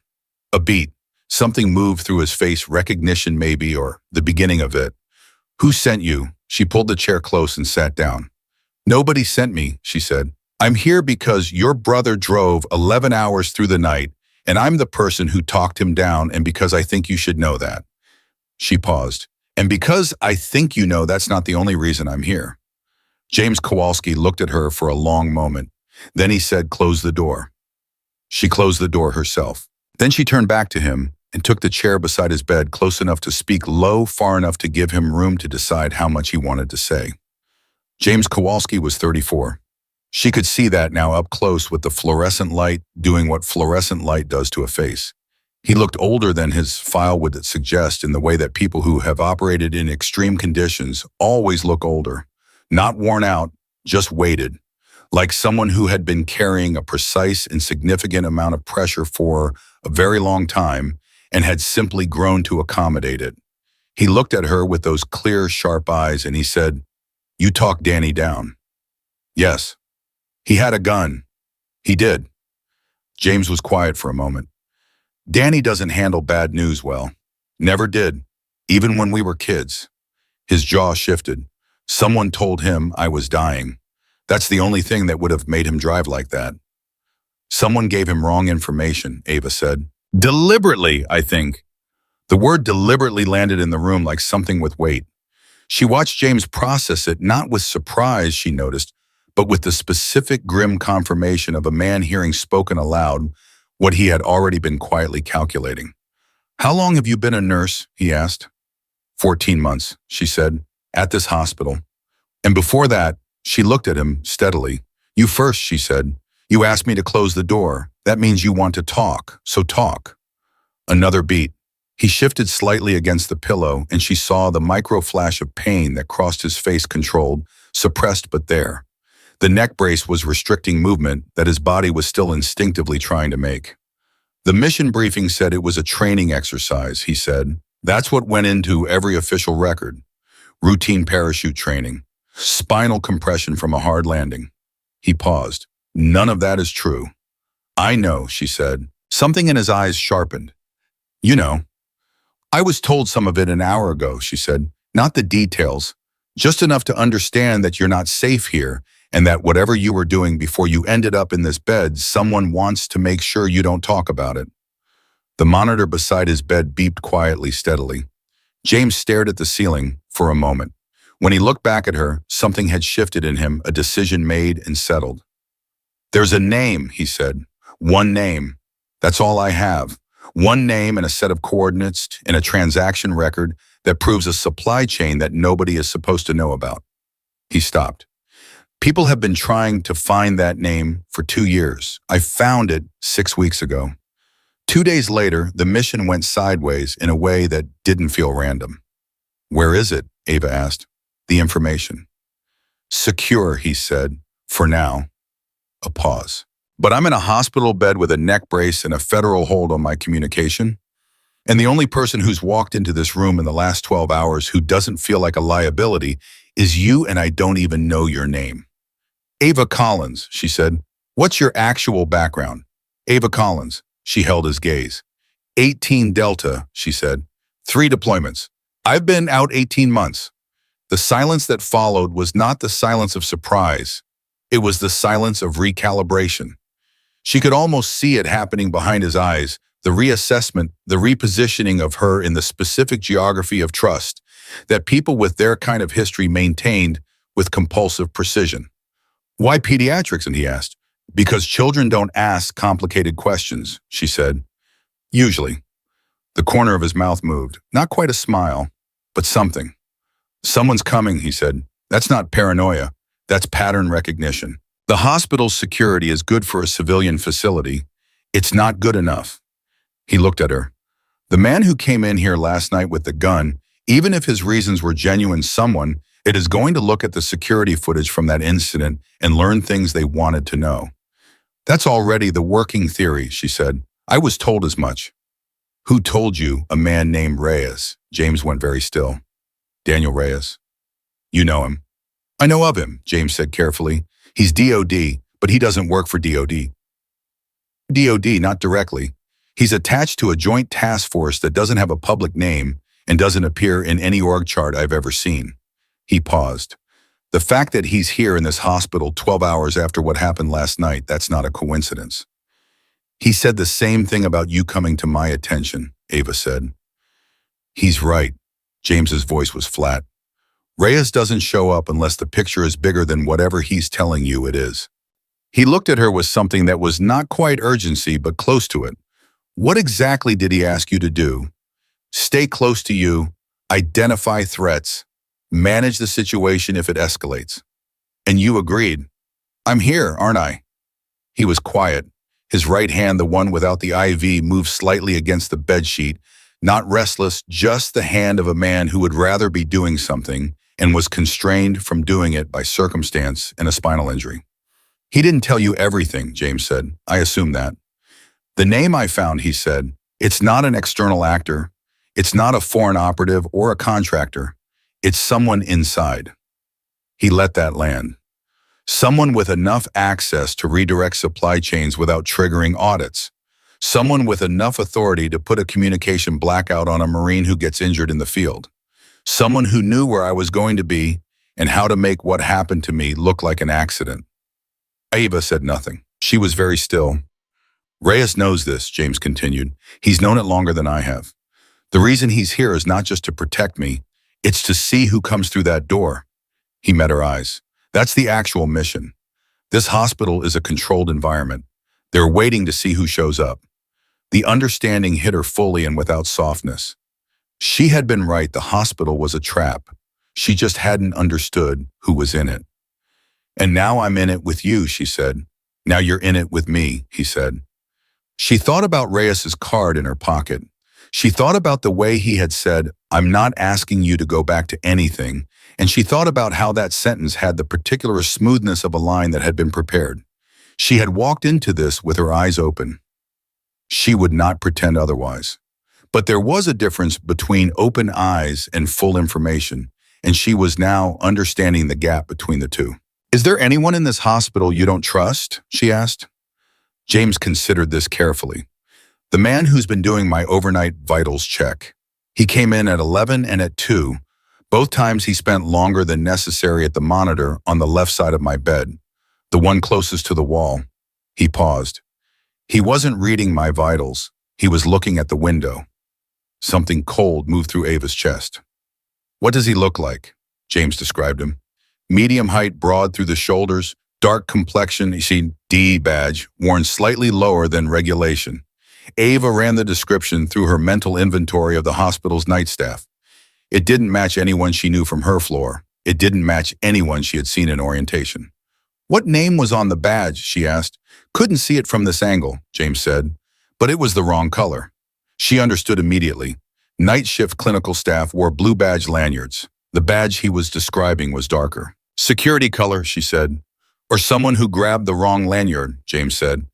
A beat. Something moved through his face, recognition maybe, or the beginning of it. "Who sent you?" She pulled the chair close and sat down. "Nobody sent me," she said. "I'm here because your brother drove 11 hours through the night, and I'm the person who talked him down, and because I think you should know that." She paused. "And because I think you know that's not the only reason I'm here." James Kowalski looked at her for a long moment. Then he said, "Close the door." She closed the door herself. Then she turned back to him and took the chair beside his bed, close enough to speak low, far enough to give him room to decide how much he wanted to say. James Kowalski was 34. She could see that now up close with the fluorescent light doing what fluorescent light does to a face. He looked older than his file would suggest, in the way that people who have operated in extreme conditions always look older. Not worn out, just weighted. Like someone who had been carrying a precise and significant amount of pressure for a very long time and had simply grown to accommodate it. He looked at her with those clear, sharp eyes and he said, "You talked Danny down." "Yes." "He had a gun." "He did." James was quiet for a moment. "Danny doesn't handle bad news well. Never did, even when we were kids." His jaw shifted. "Someone told him I was dying. That's the only thing that would have made him drive like that." "Someone gave him wrong information," Ava said. "Deliberately, I think." The word deliberately landed in the room like something with weight. She watched James process it, not with surprise, she noticed, but with the specific grim confirmation of a man hearing spoken aloud what he had already been quietly calculating. "How long have you been a nurse?" he asked. 14 months, she said, "at this hospital." "And before that," she looked at him steadily. "You first," she said. "You asked me to close the door. That means you want to talk, so talk." Another beat. He shifted slightly against the pillow, and she saw the micro flash of pain that crossed his face, controlled, suppressed but there. The neck brace was restricting movement that his body was still instinctively trying to make. The mission briefing said it was a training exercise, he said. That's what went into every official record. Routine parachute training. Spinal compression from a hard landing. He paused. None of that is true. I know, she said. Something in his eyes sharpened. You know. I was told some of it an hour ago, she said. Not the details. Just enough to understand that you're not safe here and that whatever you were doing before you ended up in this bed, someone wants to make sure you don't talk about it. The monitor beside his bed beeped quietly, steadily. James stared at the ceiling for a moment. When he looked back at her, something had shifted in him, a decision made and settled. There's a name, he said. One name. That's all I have. One name and a set of coordinates and a transaction record that proves a supply chain that nobody is supposed to know about. He stopped. People have been trying to find that name for 2 years. I found it 6 weeks ago. 2 days later, the mission went sideways in a way that didn't feel random. Where is it? Ava asked. The information. Secure, he said. For now. A pause. But I'm in a hospital bed with a neck brace and a federal hold on my communication. And the only person who's walked into this room in the last 12 hours who doesn't feel like a liability is you, and I don't even know your name. Ava Collins, she said. What's your actual background? Ava Collins. She held his gaze. 18 Delta, she said. 3 deployments. I've been out 18 months. The silence that followed was not the silence of surprise. It was the silence of recalibration. She could almost see it happening behind his eyes, the reassessment, the repositioning of her in the specific geography of trust that people with their kind of history maintained with compulsive precision. Why pediatrics? And he asked. Because children don't ask complicated questions, she said. Usually. The corner of his mouth moved. Not quite a smile, but something. Someone's coming, he said. That's not paranoia. That's pattern recognition. The hospital's security is good for a civilian facility. It's not good enough. He looked at her. The man who came in here last night with the gun, even if his reasons were genuine, someone, it is going to look at the security footage from that incident and learn things they wanted to know. That's already the working theory, she said. I was told as much. Who told you? A man named Reyes. James went very still. Daniel Reyes. You know him. I know of him, James said carefully. He's DOD, but he doesn't work for DOD. DOD, not directly. He's attached to a joint task force that doesn't have a public name and doesn't appear in any org chart I've ever seen. He paused. The fact that he's here in this hospital 12 hours after what happened last night, that's not a coincidence. He said the same thing about you coming to my attention, Ava said. He's right. James's voice was flat. Reyes doesn't show up unless the picture is bigger than whatever he's telling you it is. He looked at her with something that was not quite urgency, but close to it. What exactly did he ask you to do? Stay close to you, identify threats, manage the situation if it escalates. And you agreed. I'm here, aren't I? He was quiet. His right hand, the one without the IV, moved slightly against the bedsheet, not restless, just the hand of a man who would rather be doing something and was constrained from doing it by circumstance and a spinal injury. He didn't tell you everything, James said. I assume that. The name I found, he said, it's not an external actor. It's not a foreign operative or a contractor. It's someone inside. He let that land. Someone with enough access to redirect supply chains without triggering audits. Someone with enough authority to put a communication blackout on a Marine who gets injured in the field. Someone who knew where I was going to be and how to make what happened to me look like an accident. Ava said nothing. She was very still. Reyes knows this, James continued. He's known it longer than I have. The reason he's here is not just to protect me. It's to see who comes through that door. He met her eyes. That's the actual mission. This hospital is a controlled environment. They're waiting to see who shows up. The understanding hit her fully and without softness. She had been right. The hospital was a trap. She just hadn't understood who was in it. And now I'm in it with you, she said. Now you're in it with me, he said. She thought about Reyes's card in her pocket. She thought about the way he had said, I'm not asking you to go back to anything, and she thought about how that sentence had the particular smoothness of a line that had been prepared. She had walked into this with her eyes open. She would not pretend otherwise. But there was a difference between open eyes and full information, and she was now understanding the gap between the two. Is there anyone in this hospital you don't trust? She asked. James considered this carefully. The man who's been doing my overnight vitals check. He came in at 11 and at 2. Both times he spent longer than necessary at the monitor on the left side of my bed, the one closest to the wall. He paused. He wasn't reading my vitals. He was looking at the window. Something cold moved through Ava's chest. What does he look like? James described him. Medium height, broad through the shoulders, dark complexion, you see, D badge, worn slightly lower than regulation. Ava ran the description through her mental inventory of the hospital's night staff. It didn't match anyone she knew from her floor. It didn't match anyone she had seen in orientation. What name was on the badge? She asked. Couldn't see it from this angle, James said, but it was the wrong color. She understood immediately. Night shift clinical staff wore blue badge lanyards. The badge he was describing was darker. Security color, she said. Or someone who grabbed the wrong lanyard, James said.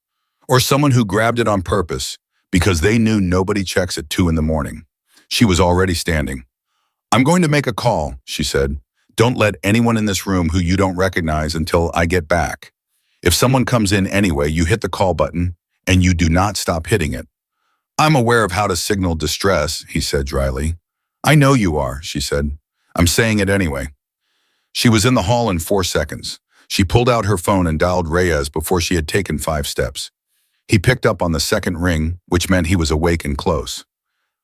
Or someone who grabbed it on purpose, because they knew nobody checks at 2 in the morning. She was already standing. I'm going to make a call, she said. Don't let anyone in this room who you don't recognize until I get back. If someone comes in anyway, you hit the call button, and you do not stop hitting it. I'm aware of how to signal distress, he said dryly. I know you are, she said. I'm saying it anyway. She was in the hall in 4 seconds. She pulled out her phone and dialed Reyes before she had taken 5 steps. He picked up on the second ring, which meant he was awake and close.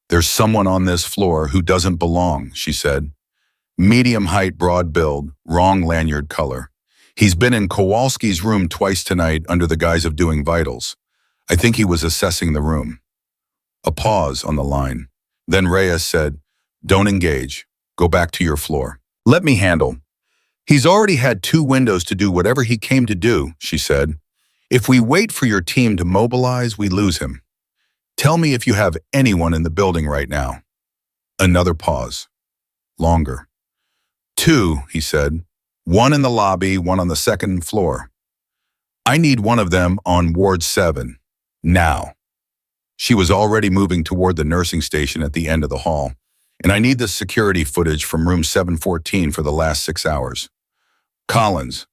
There's someone on this floor who doesn't belong, she said. Medium height, broad build, wrong lanyard color. He's been in Kowalski's room twice tonight under the guise of doing vitals. I think he was assessing the room. A pause on the line. Then Reyes said, Don't engage. Go back to your floor. Let me handle. He's already had 2 windows to do whatever he came to do, she said. If we wait for your team to mobilize, we lose him. Tell me if you have anyone in the building right now. Another pause. Longer. 2, he said. 1 in the lobby, 1 on the 2nd floor. I need one of them on Ward 7. Now. She was already moving toward the nursing station at the end of the hall, and I need the security footage from room 714 for the last 6 hours. Collins.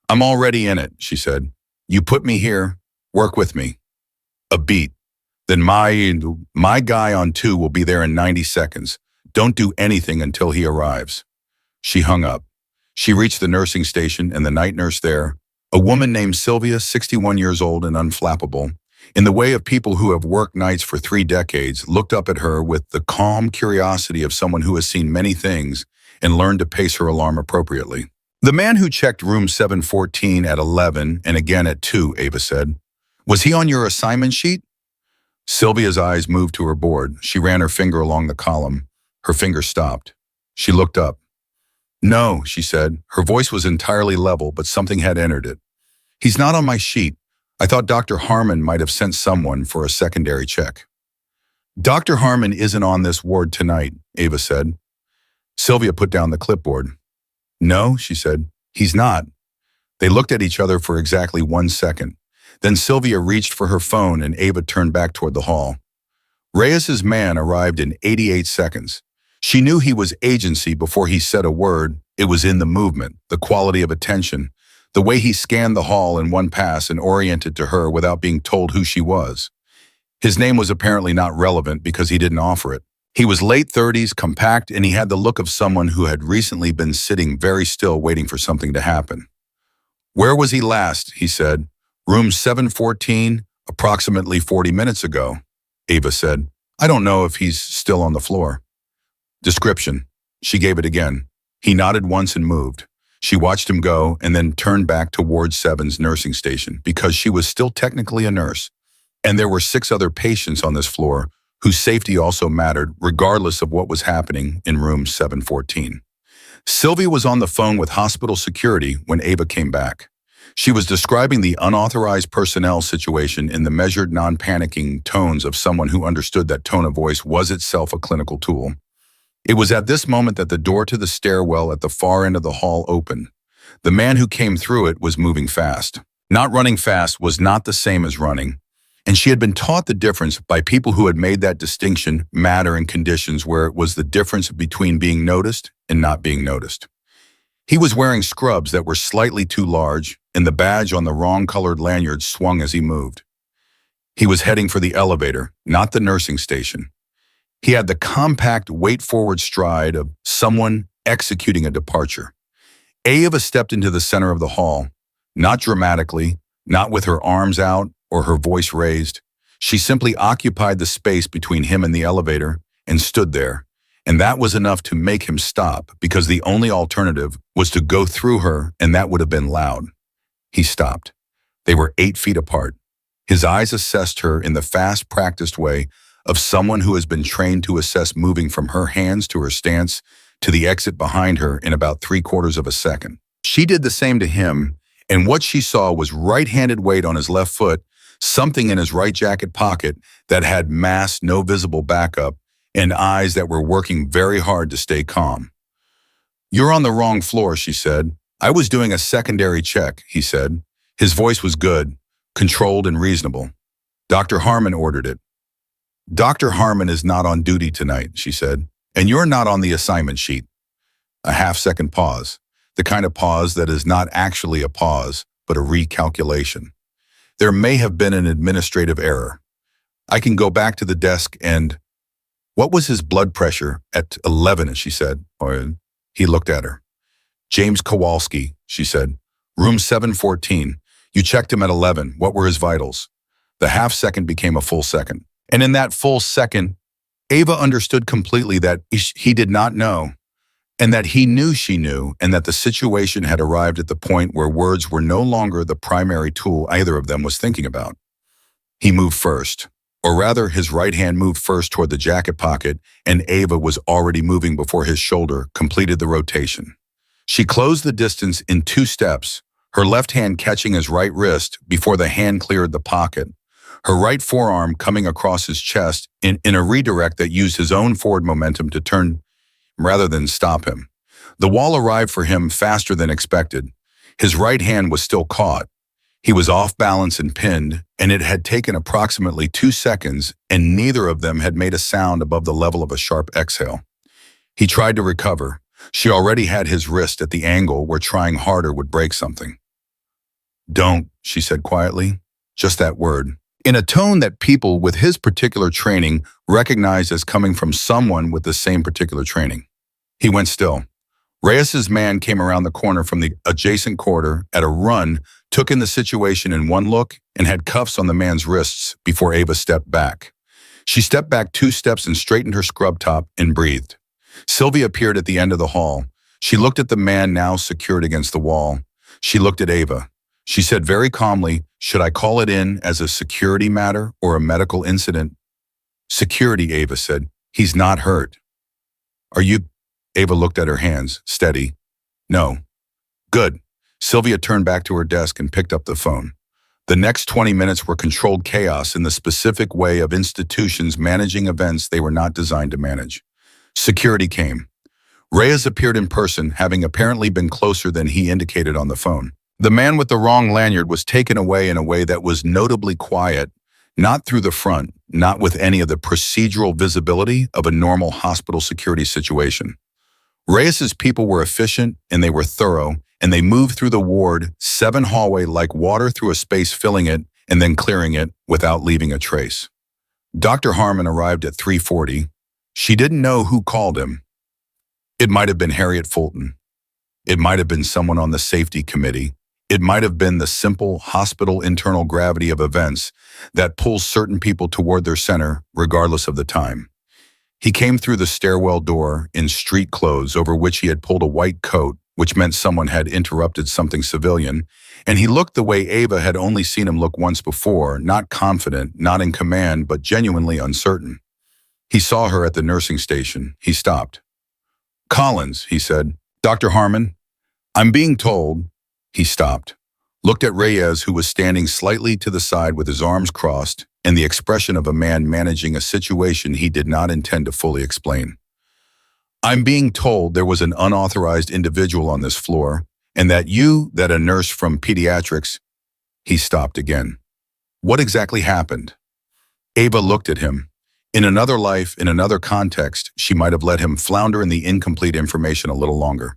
I'm already in it, she said. You put me here, work with me. A beat. Then my guy on 2 will be there in 90 seconds. Don't do anything until he arrives. She hung up. She reached the nursing station and the night nurse there, a woman named Sylvia, 61 years old and unflappable, in the way of people who have worked nights for 3 decades, looked up at her with the calm curiosity of someone who has seen many things and learned to pace her alarm appropriately. The man who checked room 714 at 11 and again at 2, Ava said. Was he on your assignment sheet? Sylvia's eyes moved to her board. She ran her finger along the column. Her finger stopped. She looked up. No, she said. Her voice was entirely level, but something had entered it. He's not on my sheet. I thought Dr. Harmon might have sent someone for a secondary check. Dr. Harmon isn't on this ward tonight, Ava said. Sylvia put down the clipboard. No, she said. He's not. They looked at each other for exactly 1 second. Then Sylvia reached for her phone and Ava turned back toward the hall. Reyes's man arrived in 88 seconds. She knew he was agency before he said a word. It was in the movement, the quality of attention, the way he scanned the hall in one pass and oriented to her without being told who she was. His name was apparently not relevant because he didn't offer it. He was late 30s, compact, and he had the look of someone who had recently been sitting very still waiting for something to happen. Where was he last? He said. Room 714, approximately 40 minutes ago. Ava said. I don't know if he's still on the floor. Description. She gave it again. He nodded once and moved. She watched him go and then turned back to Ward 7's nursing station because she was still technically a nurse. And there were 6 other patients on this floor whose safety also mattered regardless of what was happening in room 714. Sylvia was on the phone with hospital security when Ava came back. She was describing the unauthorized personnel situation in the measured, non-panicking tones of someone who understood that tone of voice was itself a clinical tool. It was at this moment that the door to the stairwell at the far end of the hall opened. The man who came through it was moving fast. Not running fast was not the same as running. And she had been taught the difference by people who had made that distinction matter in conditions where it was the difference between being noticed and not being noticed. He was wearing scrubs that were slightly too large, and the badge on the wrong colored lanyard swung as he moved. He was heading for the elevator, not the nursing station. He had the compact, weight-forward stride of someone executing a departure. Ava stepped into the center of the hall, not dramatically, not with her arms out or her voice raised. She simply occupied the space between him and the elevator and stood there. And that was enough to make him stop, because the only alternative was to go through her, and that would have been loud. He stopped. They were 8 feet apart. His eyes assessed her in the fast, practiced way of someone who has been trained to assess moving from her hands to her stance to the exit behind her in about 3/4 of a second. She did the same to him, and what she saw was right-handed weight on his left foot, something in his right jacket pocket that had mass, no visible backup, and eyes that were working very hard to stay calm. "You're on the wrong floor," she said. "I was doing a secondary check," he said. His voice was good, controlled and reasonable. "Dr. Harmon ordered it." "Dr. Harmon is not on duty tonight," she said, "and you're not on the assignment sheet." A half-second pause, the kind of pause that is not actually a pause, but a recalculation. "There may have been an administrative error. I can go back to the desk and—" "What was his blood pressure at 11, she said. He looked at her. "James Kowalski," she said. "Room 714. You checked him at 11. What were his vitals?" The half-second became a full second. And in that full second, Ava understood completely that he did not know, and that he knew she knew, and that the situation had arrived at the point where words were no longer the primary tool either of them was thinking about. He moved first. Or rather, his right hand moved first toward the jacket pocket, and Ava was already moving before his shoulder completed the rotation. She closed the distance in 2 steps, her left hand catching his right wrist before the hand cleared the pocket, her right forearm coming across his chest in a redirect that used his own forward momentum to turn rather than stop him. The wall arrived for him faster than expected. His right hand was still caught. He was off balance and pinned, and it had taken approximately 2 seconds, and neither of them had made a sound above the level of a sharp exhale. He tried to recover. She already had his wrist at the angle where trying harder would break something. "Don't," she said quietly, just that word, in a tone that people with his particular training recognized as coming from someone with the same particular training. He went still. Reyes's man came around the corner from the adjacent corridor at a run, took in the situation in one look, and had cuffs on the man's wrists before Ava stepped back. She stepped back 2 steps and straightened her scrub top and breathed. Sylvia appeared at the end of the hall. She looked at the man now secured against the wall. She looked at Ava. She said very calmly, "Should I call it in as a security matter or a medical incident?" "Security," Ava said. "He's not hurt." "Are you—" Ava looked at her hands, steady. "No." "Good." Sylvia turned back to her desk and picked up the phone. The next 20 minutes were controlled chaos in the specific way of institutions managing events they were not designed to manage. Security came. Reyes appeared in person, having apparently been closer than he indicated on the phone. The man with the wrong lanyard was taken away in a way that was notably quiet, not through the front, not with any of the procedural visibility of a normal hospital security situation. Reyes's people were efficient and they were thorough, and they moved through the ward 7 hallway like water through a space, filling it and then clearing it without leaving a trace. Dr. Harmon arrived at 3:40. She didn't know who called him. It might have been Harriet Fulton. It might have been someone on the safety committee. It might have been the simple hospital internal gravity of events that pulls certain people toward their center regardless of the time. He came through the stairwell door in street clothes over which he had pulled a white coat, which meant someone had interrupted something civilian, and he looked the way Ava had only seen him look once before, not confident, not in command, but genuinely uncertain. He saw her at the nursing station. He stopped. "Collins," he said. "Dr. Harmon, I'm being told—" He stopped, looked at Reyes, who was standing slightly to the side with his arms crossed and the expression of a man managing a situation he did not intend to fully explain. "I'm being told there was an unauthorized individual on this floor, and that a nurse from pediatrics—" He stopped again. What exactly happened? Ava looked at him. In another life, in another context, she might have let him flounder in the incomplete information a little longer.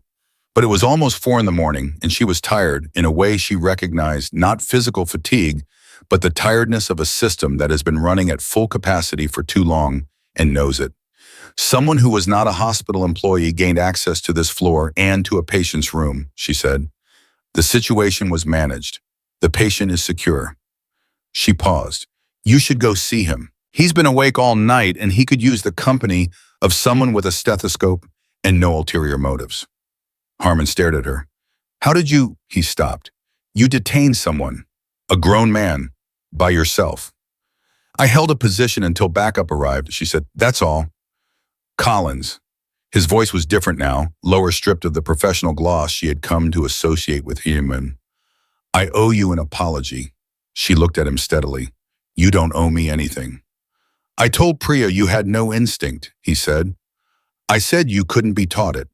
But it was almost 4 in the morning, and she was tired in a way she recognized not physical fatigue, but the tiredness of a system that has been running at full capacity for too long and knows it. Someone who was not a hospital employee gained access to this floor and to a patient's room, she said. The situation was managed. The patient is secure. She paused. You should go see him. He's been awake all night and he could use the company of someone with a stethoscope and no ulterior motives. Harmon stared at her. How did you? He stopped. You detained someone, a grown man, by yourself. I held a position until backup arrived, she said. That's all. Collins. His voice was different now, lower stripped of the professional gloss she had come to associate with Gunman. I owe you an apology. She looked at him steadily. You don't owe me anything. I told Priya you had no instinct, he said. I said you couldn't be taught it.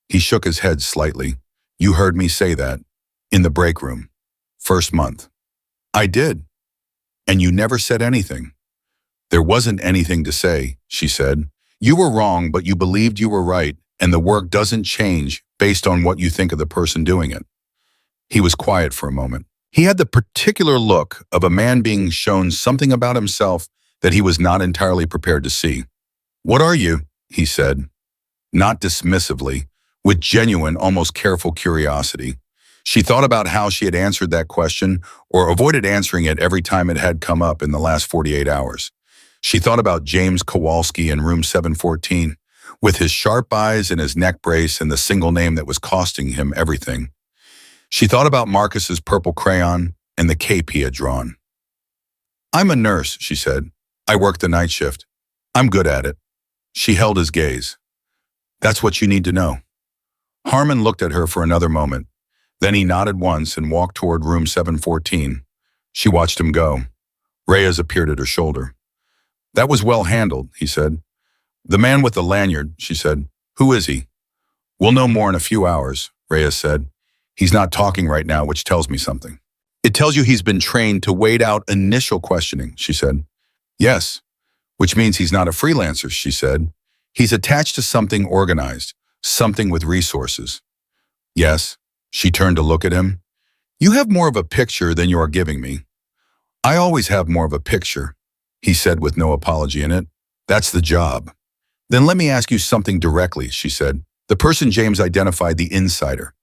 He shook his head slightly. You heard me say that. In the break room. First month. I did. And you never said anything. There wasn't anything to say, she said. You were wrong, but you believed you were right, and the work doesn't change based on what you think of the person doing it. He was quiet for a moment. He had the particular look of a man being shown something about himself that he was not entirely prepared to see. What are you? He said, not dismissively, with genuine, almost careful curiosity. She thought about how she had answered that question or avoided answering it every time it had come up in the last 48 hours. She thought about James Kowalski in room 714, with his sharp eyes and his neck brace and the single name that was costing him everything. She thought about Marcus's purple crayon and the cape he had drawn. I'm a nurse, she said. I work the night shift. I'm good at it. She held his gaze. That's what you need to know. Harmon looked at her for another moment. Then he nodded once and walked toward room 714. She watched him go. Reyes appeared at her shoulder. That was well handled, he said. The man with the lanyard, she said. Who is he? We'll know more in a few hours, Reyes said. He's not talking right now, which tells me something. It tells you he's been trained to wait out initial questioning, she said. Yes, which means he's not a freelancer, she said. He's attached to something organized, something with resources. Yes, she turned to look at him. You have more of a picture than you are giving me. I always have more of a picture, he said with no apology in it. That's the job. Then let me ask you something directly, she said. The person James identified, the insider.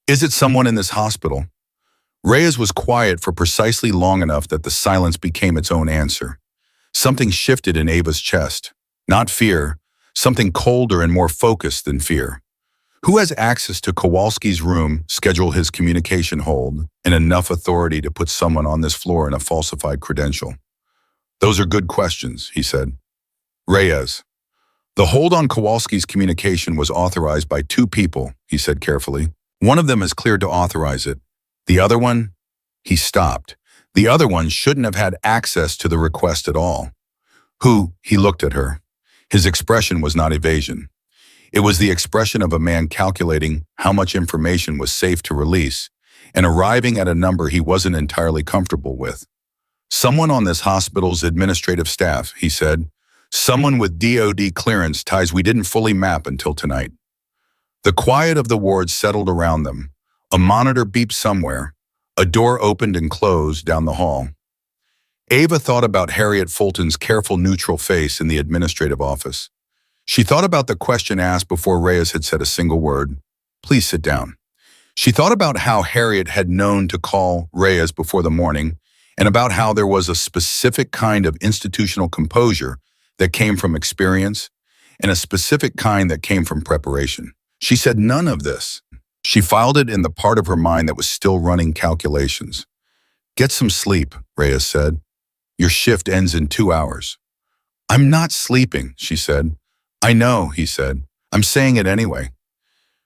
Is it someone in this hospital? Reyes was quiet for precisely long enough that the silence became its own answer. Something shifted in Ava's chest. Not fear, something colder and more focused than fear. Who has access to Kowalski's room, schedule his communication hold, and enough authority to put someone on this floor in a falsified credential? Those are good questions, he said. Reyes. The hold on Kowalski's communication was authorized by 2 people, he said carefully. One of them is cleared to authorize it. The other one? He stopped. The other one shouldn't have had access to the request at all. Who? He looked at her. His expression was not evasion. It was the expression of a man calculating how much information was safe to release and arriving at a number he wasn't entirely comfortable with. Someone on this hospital's administrative staff, he said. Someone with DOD clearance ties we didn't fully map until tonight. The quiet of the ward settled around them. A monitor beeped somewhere. A door opened and closed down the hall. Ava thought about Harriet Fulton's careful, neutral face in the administrative office. She thought about the question asked before Reyes had said a single word. Please sit down. She thought about how Harriet had known to call Reyes before the morning and about how there was a specific kind of institutional composure that came from experience and a specific kind that came from preparation. She said none of this. She filed it in the part of her mind that was still running calculations. Get some sleep, Reyes said. Your shift ends in 2 hours. I'm not sleeping, she said. I know, he said. I'm saying it anyway.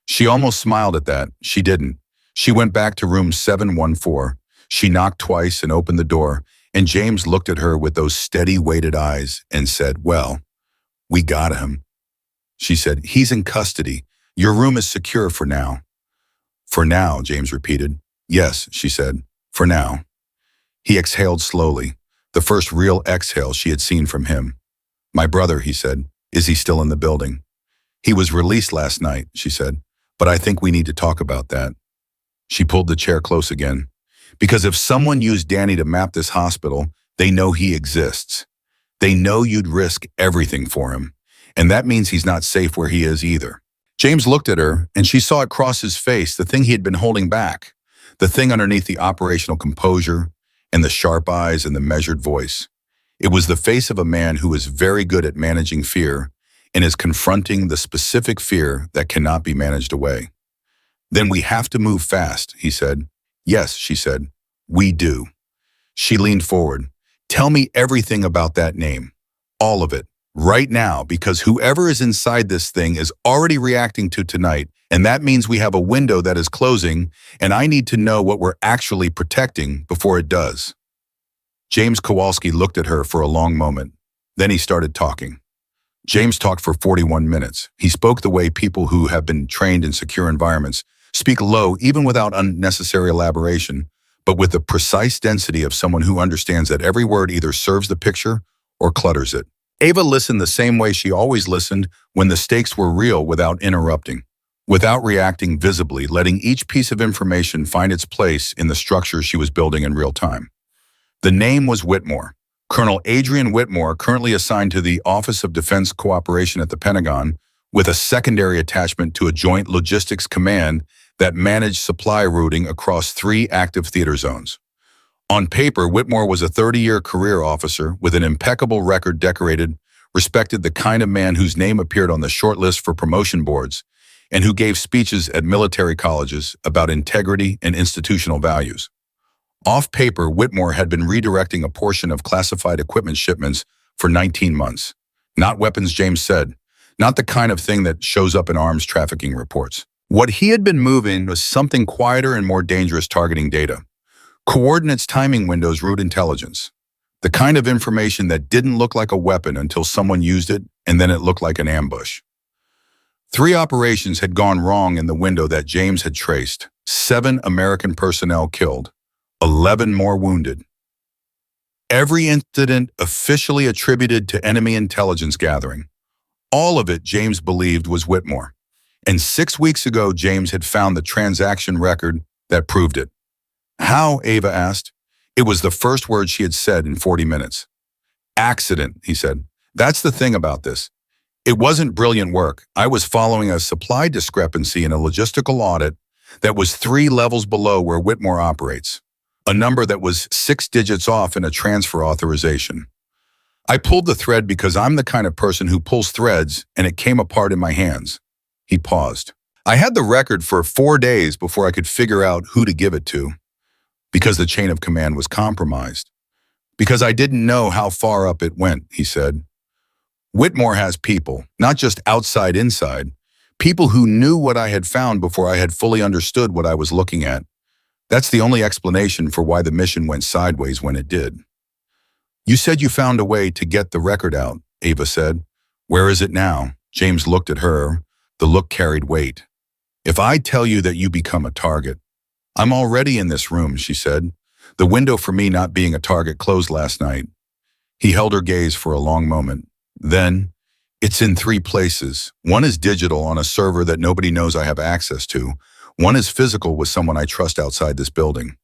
She almost smiled at that. She didn't. She went back to room 714. She knocked twice and opened the door, and James looked at her with those steady, weighted eyes and said, well, we got him. She said, he's in custody. Your room is secure for now. For now, James repeated. Yes, she said, for now. He exhaled slowly. the first real exhale she had seen from him. "My brother," he said. "Is he still in the building?" "He was released last night," she said, "but I think we need to talk about that." She pulled the chair close again. "Because if someone used Danny to map this hospital, they know he exists. They know you'd risk everything for him. And that means he's not safe where he is either." James looked at her, and she saw it cross his face, the thing he had been holding back, the thing underneath the operational composure and the sharp eyes and the measured voice. It was the face of a man who is very good at managing fear and is confronting the specific fear that cannot be managed away. "Then we have to move fast," he said. "Yes," she said. "We do." She leaned forward. "Tell me everything about that name. All of it. Right now, because whoever is inside this thing is already reacting to tonight, and that means we have a window that is closing, and I need to know what we're actually protecting before it does." James Kowalski looked at her for a long moment. Then he started talking. James talked for 41 minutes. He spoke the way people who have been trained in secure environments speak, low, even without unnecessary elaboration, but with the precise density of someone who understands that every word either serves the picture or clutters it. Ava listened the same way she always listened when the stakes were real, without interrupting, without reacting visibly, letting each piece of information find its place in the structure she was building in real time. The name was Whitmore. Colonel Adrian Whitmore, currently assigned to the Office of Defense Cooperation at the Pentagon, with a secondary attachment to a Joint Logistics Command that managed supply routing across 3 active theater zones. On paper, Whitmore was a 30-year career officer with an impeccable record, decorated, respected, the kind of man whose name appeared on the short list for promotion boards, and who gave speeches at military colleges about integrity and institutional values. Off paper, Whitmore had been redirecting a portion of classified equipment shipments for 19 months. Not weapons, James said. Not the kind of thing that shows up in arms trafficking reports. What he had been moving was something quieter and more dangerous, targeting data. Coordinates, timing windows, route intelligence. The kind of information that didn't look like a weapon until someone used it, and then it looked like an ambush. 3 operations had gone wrong in the window that James had traced. 7 American personnel killed. 11 more wounded. Every incident officially attributed to enemy intelligence gathering. All of it, James believed, was Whitmore. And 6 weeks ago, James had found the transaction record that proved it. "How?" Ava asked. It was the first word she had said in 40 minutes. "Accident," he said. "That's the thing about this. It wasn't brilliant work. I was following a supply discrepancy in a logistical audit that was 3 levels below where Whitmore operates. A number that was 6 digits off in a transfer authorization. I pulled the thread because I'm the kind of person who pulls threads, and it came apart in my hands." He paused. "I had the record for 4 days before I could figure out who to give it to. Because the chain of command was compromised. Because I didn't know how far up it went," he said. "Whitmore has people, not just outside, inside. People who knew what I had found before I had fully understood what I was looking at. That's the only explanation for why the mission went sideways when it did." "You said you found a way to get the record out," Ava said. "Where is it now?" James looked at her. The look carried weight. "If I tell you that you become a target." "I'm already in this room," she said. "The window for me not being a target closed last night." He held her gaze for a long moment. Then, "It's in 3 places. One is digital on a server that nobody knows I have access to. One is physical with someone I trust outside this building."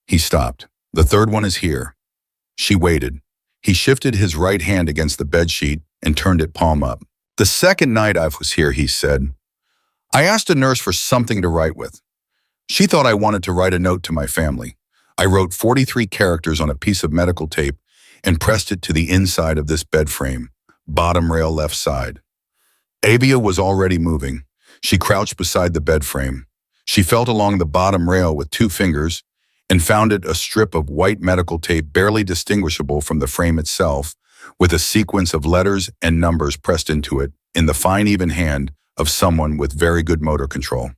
He stopped. "The 3rd one is here." She waited. He shifted his right hand against the bedsheet and turned it palm up. "The second night I was here," he said, "I asked a nurse for something to write with. She thought I wanted to write a note to my family. I wrote 43 characters on a piece of medical tape and pressed it to the inside of this bed frame, bottom rail left side." Avia was already moving. She crouched beside the bed frame. She felt along the bottom rail with 2 fingers and found it a strip of white medical tape barely distinguishable from the frame itself, with a sequence of letters and numbers pressed into it in the fine, even hand of someone with very good motor control.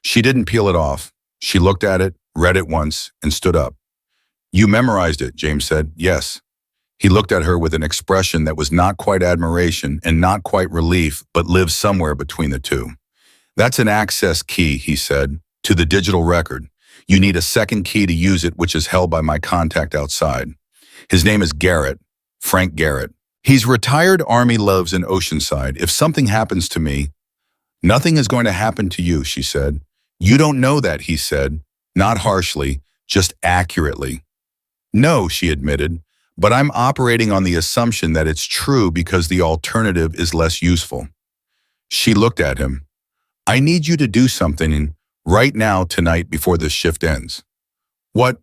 She didn't peel it off. She looked at it, read it once, and stood up. "You memorized it," James said. "Yes." He looked at her with an expression that was not quite admiration and not quite relief, but lived somewhere between the two. "That's an access key," he said, "to the digital record. You need a second key to use it, which is held by my contact outside." His name is Garrett, Frank Garrett. He's retired Army, lives in Oceanside. If something happens to me, nothing is going to happen to you, she said. You don't know that, he said, not harshly, just accurately. No, she admitted, but I'm operating on the assumption that it's true because the alternative is less useful. She looked at him. I need you to do something right now, tonight, before this shift ends. What?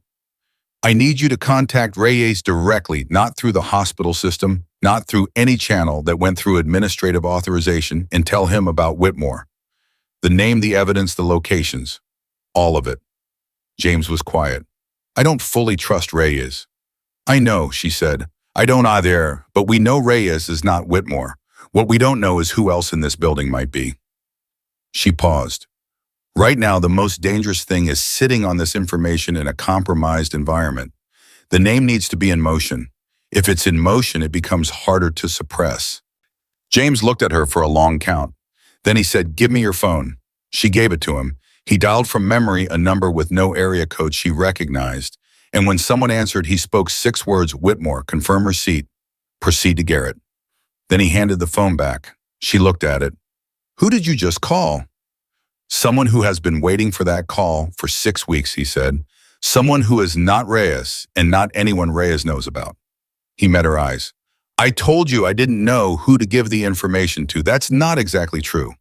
I need you to contact Reyes directly, not through the hospital system, not through any channel that went through administrative authorization, and tell him about Whitmore. The name, the evidence, the locations. All of it. James was quiet. I don't fully trust Reyes. I know, she said. I don't either, but we know Reyes is not Whitmore. What we don't know is who else in this building might be. She paused. Right now, the most dangerous thing is sitting on this information in a compromised environment. The name needs to be in motion. If it's in motion, it becomes harder to suppress. James looked at her for a long count. Then he said, give me your phone. She gave it to him. He dialed from memory a number with no area code she recognized, and when someone answered, he spoke 6 words: Whitmore, confirm receipt, proceed to Garrett. Then he handed the phone back. She looked at it. Who did you just call? Someone who has been waiting for that call for 6 weeks, he said. Someone who is not Reyes and not anyone Reyes knows about. He met her eyes. I told you I didn't know who to give the information to. That's not exactly true.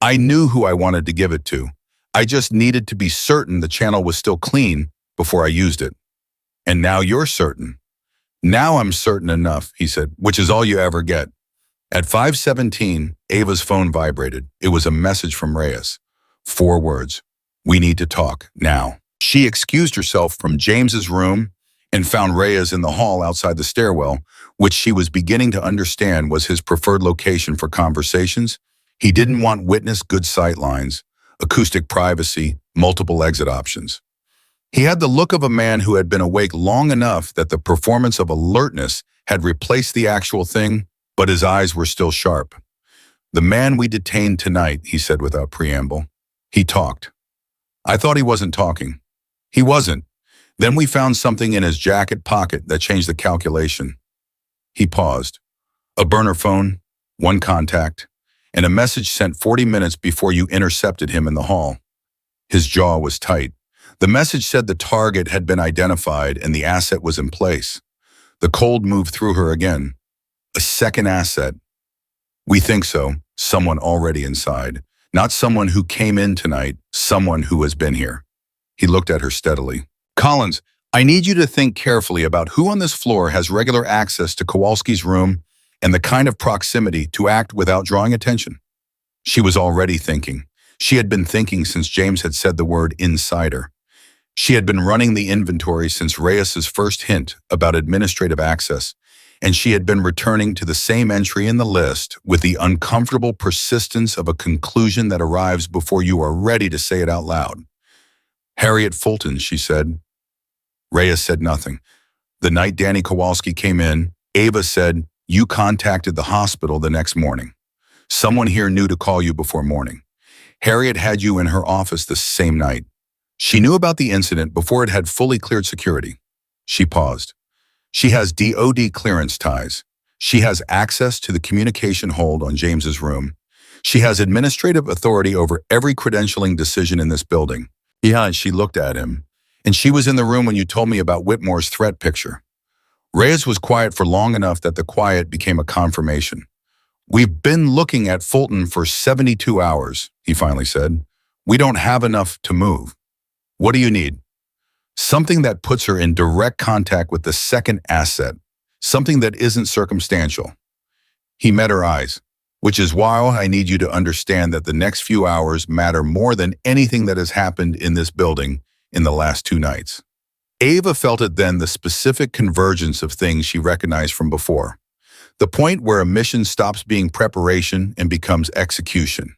I knew who I wanted to give it to. I just needed to be certain the channel was still clean before I used it. And now you're certain. Now I'm certain enough, he said, which is all you ever get. At 5:17, Ava's phone vibrated. It was a message from Reyes. 4 words. We need to talk now. She excused herself from James's room and found Reyes in the hall outside the stairwell, which she was beginning to understand was his preferred location for conversations. He didn't want witness, good sight lines, acoustic privacy, multiple exit options. He had the look of a man who had been awake long enough that the performance of alertness had replaced the actual thing, but his eyes were still sharp. The man we detained tonight, he said without preamble. He talked. I thought he wasn't talking. He wasn't. Then we found something in his jacket pocket that changed the calculation. He paused. A burner phone, 1 contact, and a message sent 40 minutes before you intercepted him in the hall. His jaw was tight. The message said the target had been identified and the asset was in place. The cold moved through her again. A second asset. We think so. Someone already inside. Not someone who came in tonight, someone who has been here. He looked at her steadily. Collins, I need you to think carefully about who on this floor has regular access to Kowalski's room and the kind of proximity to act without drawing attention. She was already thinking. She had been thinking since James had said the word insider. She had been running the inventory since Reyes's first hint about administrative access, and she had been returning to the same entry in the list with the uncomfortable persistence of a conclusion that arrives before you are ready to say it out loud. Harriet Fulton, she said. Reyes said nothing. The night Danny Kowalski came in, Ava said, you contacted the hospital the next morning. Someone here knew to call you before morning. Harriet had you in her office the same night. She knew about the incident before it had fully cleared security. She paused. She has DOD clearance ties. She has access to the communication hold on James's room. She has administrative authority over every credentialing decision in this building. Yeah, she looked at him. And she was in the room when you told me about Whitmore's threat picture. Reyes was quiet for long enough that the quiet became a confirmation. We've been looking at Fulton for 72 hours, he finally said. We don't have enough to move. What do you need? Something that puts her in direct contact with the second asset, something that isn't circumstantial. He met her eyes, which is why I need you to understand that the next few hours matter more than anything that has happened in this building in the last 2 nights. Ava felt it then, the specific convergence of things she recognized from before. The point where a mission stops being preparation and becomes execution.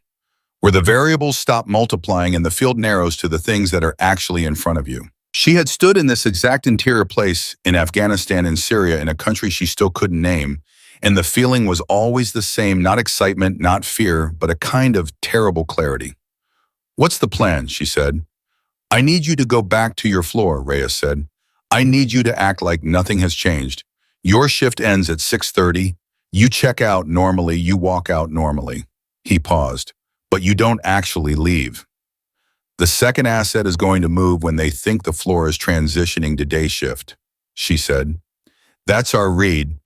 Where the variables stop multiplying and the field narrows to the things that are actually in front of you. She had stood in this exact interior place in Afghanistan and Syria, in a country she still couldn't name, and the feeling was always the same, not excitement, not fear, but a kind of terrible clarity. What's the plan? She said. I need you to go back to your floor, Reyes said. I need you to act like nothing has changed. Your shift ends at 6:30. You check out normally, you walk out normally. He paused. But you don't actually leave. The second asset is going to move when they think the floor is transitioning to day shift, she said. That's our read,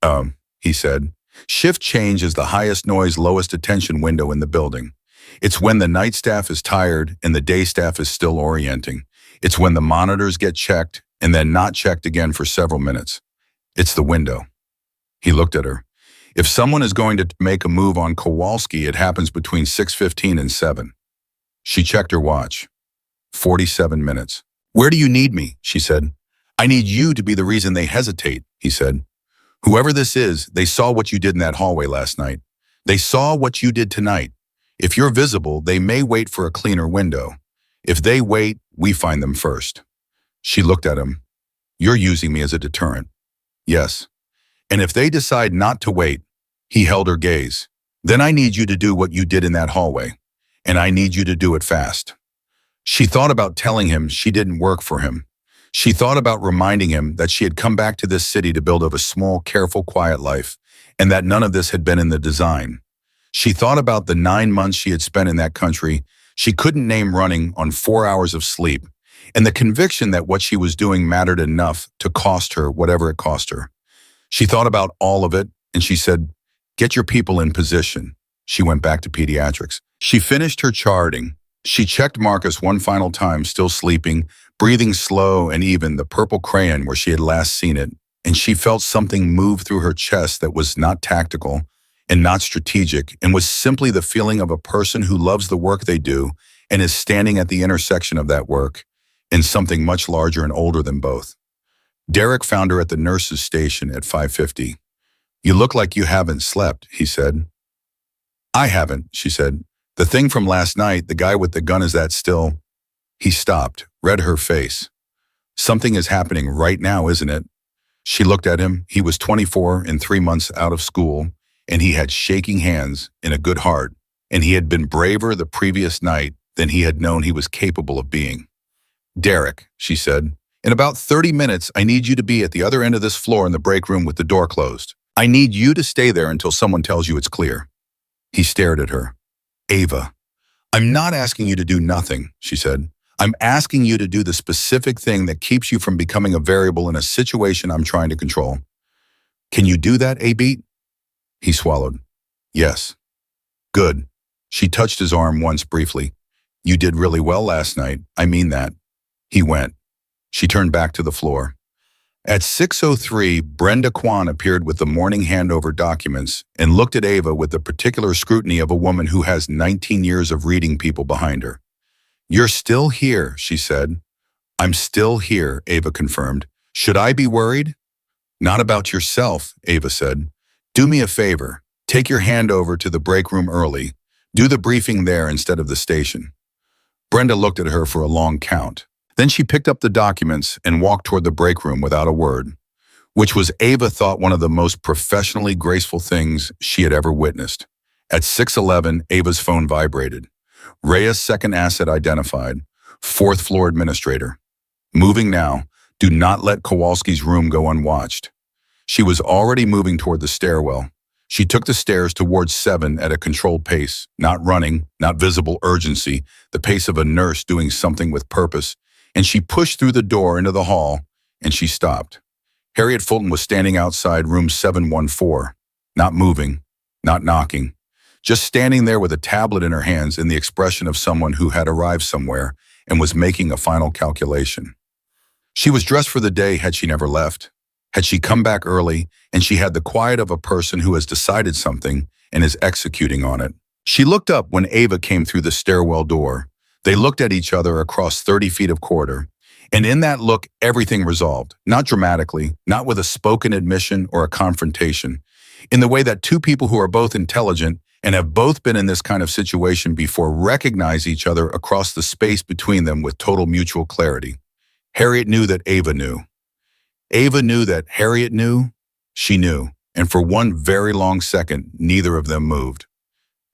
he said. Shift change is the highest noise, lowest attention window in the building. It's when the night staff is tired and the day staff is still orienting. It's when the monitors get checked and then not checked again for several minutes. It's the window. He looked at her. If someone is going to make a move on Kowalski, it happens between 6:15 and 7. She checked her watch. 47 minutes. Where do you need me? She said. I need you to be the reason they hesitate, he said. Whoever this is, they saw what you did in that hallway last night. They saw what you did tonight. If you're visible, they may wait for a cleaner window. If they wait, we find them first. She looked at him. You're using me as a deterrent. Yes. And if they decide not to wait, he held her gaze. Then I need you to do what you did in that hallway. And I need you to do it fast. She thought about telling him she didn't work for him. She thought about reminding him that she had come back to this city to build a small, careful, quiet life, and that none of this had been in the design. She thought about the 9 months she had spent in that country she couldn't name, running on 4 hours of sleep, and the conviction that what she was doing mattered enough to cost her whatever it cost her. She thought about all of it, and she said, get your people in position. She went back to pediatrics. She finished her charting. She checked Marcus one final time, still sleeping, breathing slow and even, the purple crayon where she had last seen it, and she felt something move through her chest that was not tactical and not strategic, and was simply the feeling of a person who loves the work they do and is standing at the intersection of that work and something much larger and older than both. Derek found her at the nurse's station at 5:50. You look like you haven't slept, he said. I haven't, she said. The thing from last night, the guy with the gun, is that still? He stopped, read her face. Something is happening right now, isn't it? She looked at him. He was 24 and 3 months out of school, and he had shaking hands and a good heart, and he had been braver the previous night than he had known he was capable of being. Derek, she said, in about 30 minutes, I need you to be at the other end of this floor in the break room with the door closed. I need you to stay there until someone tells you it's clear. He stared at her. Ava, I'm not asking you to do nothing, she said. I'm asking you to do the specific thing that keeps you from becoming a variable in a situation I'm trying to control. Can you do that, A-Beat? He swallowed. Yes. Good. She touched his arm once briefly. You did really well last night. I mean that. He went. She turned back to the floor. At 6:03, Brenda Kwan appeared with the morning handover documents and looked at Ava with the particular scrutiny of a woman who has 19 years of reading people behind her. You're still here, she said. I'm still here, Ava confirmed. Should I be worried? Not about yourself, Ava said. Do me a favor. Take your handover to the break room early. Do the briefing there instead of the station. Brenda looked at her for a long count. Then she picked up the documents and walked toward the break room without a word, which was, Ava thought, one of the most professionally graceful things she had ever witnessed. At 6:11, Ava's phone vibrated. Rhea's second asset identified, 4th floor administrator. Moving now. Do not let Kowalski's room go unwatched. She was already moving toward the stairwell. She took the stairs towards 7 at a controlled pace, not running, not visible urgency, the pace of a nurse doing something with purpose. And she pushed through the door into the hall, and she stopped. Harriet Fulton was standing outside room 714, not moving, not knocking, just standing there with a tablet in her hands and the expression of someone who had arrived somewhere and was making a final calculation. She was dressed for the day. Had she never left? Had she come back early? And she had the quiet of a person who has decided something and is executing on it. She looked up when Ava came through the stairwell door. They looked at each other across 30 feet of corridor, and in that look, everything resolved, not dramatically, not with a spoken admission or a confrontation, in the way that two people who are both intelligent and have both been in this kind of situation before recognize each other across the space between them with total mutual clarity. Harriet knew that Ava knew. Ava knew that Harriet knew. She knew, and for one very long second, neither of them moved.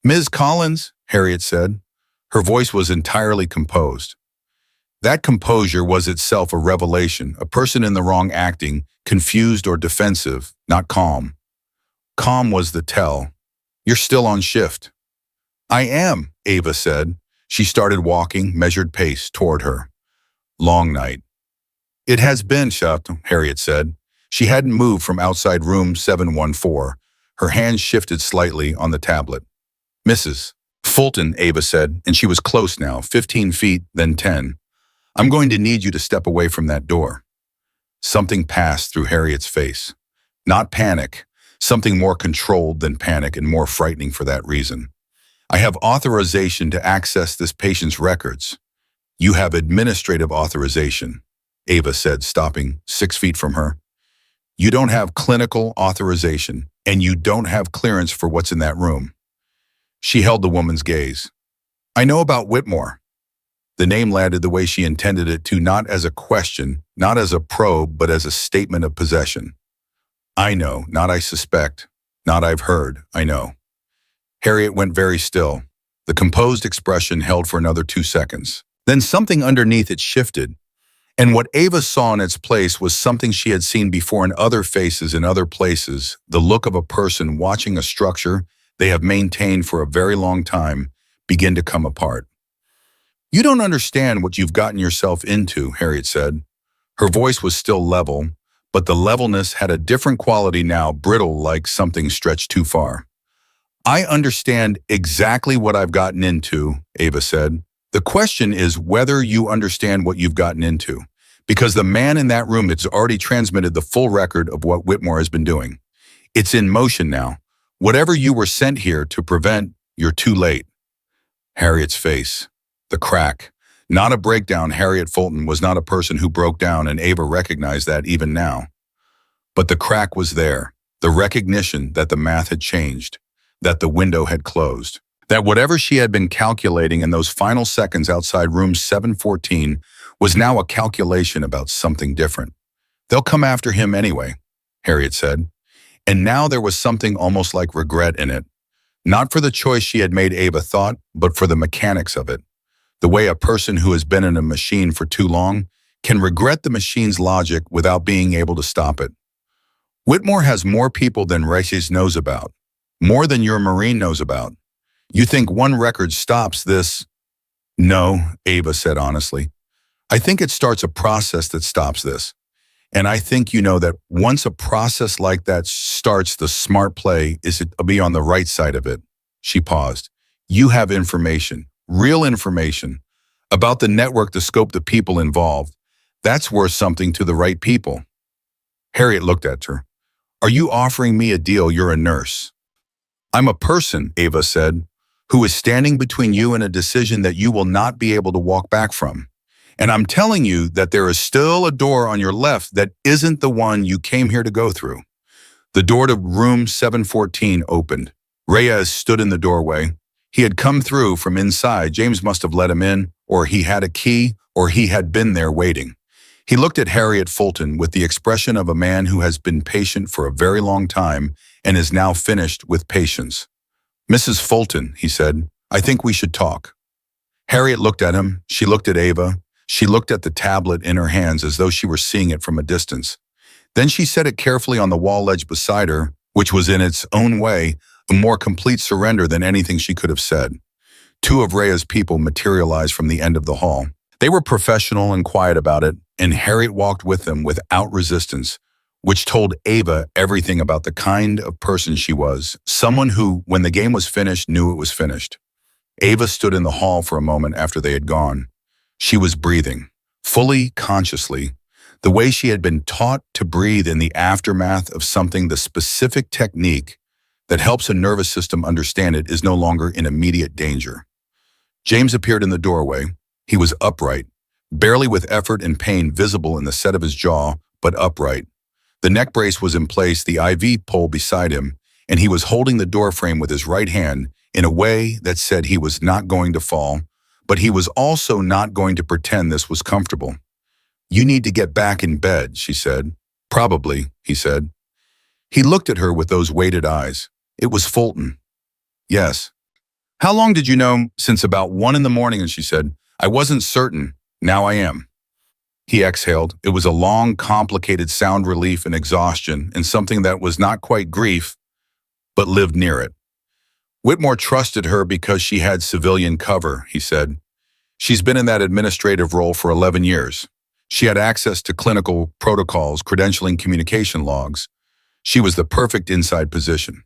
Ms. Collins, Harriet said. Her voice was entirely composed. That composure was itself a revelation, a person in the wrong acting, confused or defensive, not calm. Calm was the tell. You're still on shift. I am, Ava said. She started walking, measured pace, toward her. Long night. It has been, Harriet said. She hadn't moved from outside room 714. Her hand shifted slightly on the tablet. Mrs. Fulton, Ava said, and she was close now, 15 feet, then 10. I'm going to need you to step away from that door. Something passed through Harriet's face. Not panic, something more controlled than panic and more frightening for that reason. I have authorization to access this patient's records. You have administrative authorization, Ava said, stopping 6 feet from her. You don't have clinical authorization, and you don't have clearance for what's in that room. She held the woman's gaze. I know about Whitmore. The name landed the way she intended it to, not as a question, not as a probe, but as a statement of possession. I know, not I suspect, not I've heard, I know. Harriet went very still. The composed expression held for another 2 seconds. Then something underneath it shifted, and what Ava saw in its place was something she had seen before in other faces in other places, the look of a person watching a structure they have maintained for a very long time begin to come apart. You don't understand what you've gotten yourself into, Harriet said. Her voice was still level, but the levelness had a different quality now, brittle like something stretched too far. I understand exactly what I've gotten into, Ava said. The question is whether you understand what you've gotten into, because the man in that room has already transmitted the full record of what Whitmore has been doing. It's in motion now. Whatever you were sent here to prevent, you're too late. Harriet's face. The crack. Not a breakdown. Harriet Fulton was not a person who broke down, and Ava recognized that even now. But the crack was there. The recognition that the math had changed, that the window had closed, that whatever she had been calculating in those final seconds outside room 714 was now a calculation about something different. They'll come after him anyway, Harriet said. And now there was something almost like regret in it. Not for the choice she had made, Ava thought, but for the mechanics of it. The way a person who has been in a machine for too long can regret the machine's logic without being able to stop it. Whitmore has more people than Races knows about, more than your Marine knows about. You think one record stops this? No, Ava said honestly. I think it starts a process that stops this. And I think you know that once a process like that starts, the smart play is to be on the right side of it. She paused. You have information. Real information about the network, the scope, the people involved. That's worth something to the right people. Harriet looked at her. Are you offering me a deal? You're a nurse. I'm a person, Ava said, who is standing between you and a decision that you will not be able to walk back from. And I'm telling you that there is still a door on your left that isn't the one you came here to go through. The door to room 714 opened. Reyes stood in the doorway. He had come through from inside. James must have let him in, or he had a key, or he had been there waiting. He looked at Harriet Fulton with the expression of a man who has been patient for a very long time and is now finished with patience. Mrs. Fulton, he said, I think we should talk. Harriet looked at him. She looked at Ava. She looked at the tablet in her hands as though she were seeing it from a distance. Then she set it carefully on the wall ledge beside her, which was in its own way a more complete surrender than anything she could have said. Two of Rhea's people materialized from the end of the hall. They were professional and quiet about it, and Harriet walked with them without resistance, which told Ava everything about the kind of person she was, someone who, when the game was finished, knew it was finished. Ava stood in the hall for a moment after they had gone. She was breathing, fully, consciously, the way she had been taught to breathe in the aftermath of something. The specific technique that helps a nervous system understand it is no longer in immediate danger. James appeared in the doorway. He was upright, barely with effort and pain visible in the set of his jaw, but upright. The neck brace was in place, the IV pole beside him, and he was holding the door frame with his right hand in a way that said he was not going to fall, but he was also not going to pretend this was comfortable. You need to get back in bed, she said. Probably, he said. He looked at her with those weighted eyes. It was Fulton. Yes. How long did you know? Since about 1 in the morning, and she said, I wasn't certain. Now I am. He exhaled. It was a long, complicated sound relief and exhaustion, and something that was not quite grief, but lived near it. Whitmore trusted her because she had civilian cover, he said. She's been in that administrative role for 11 years. She had access to clinical protocols, credentialing, communication logs. She was the perfect inside position.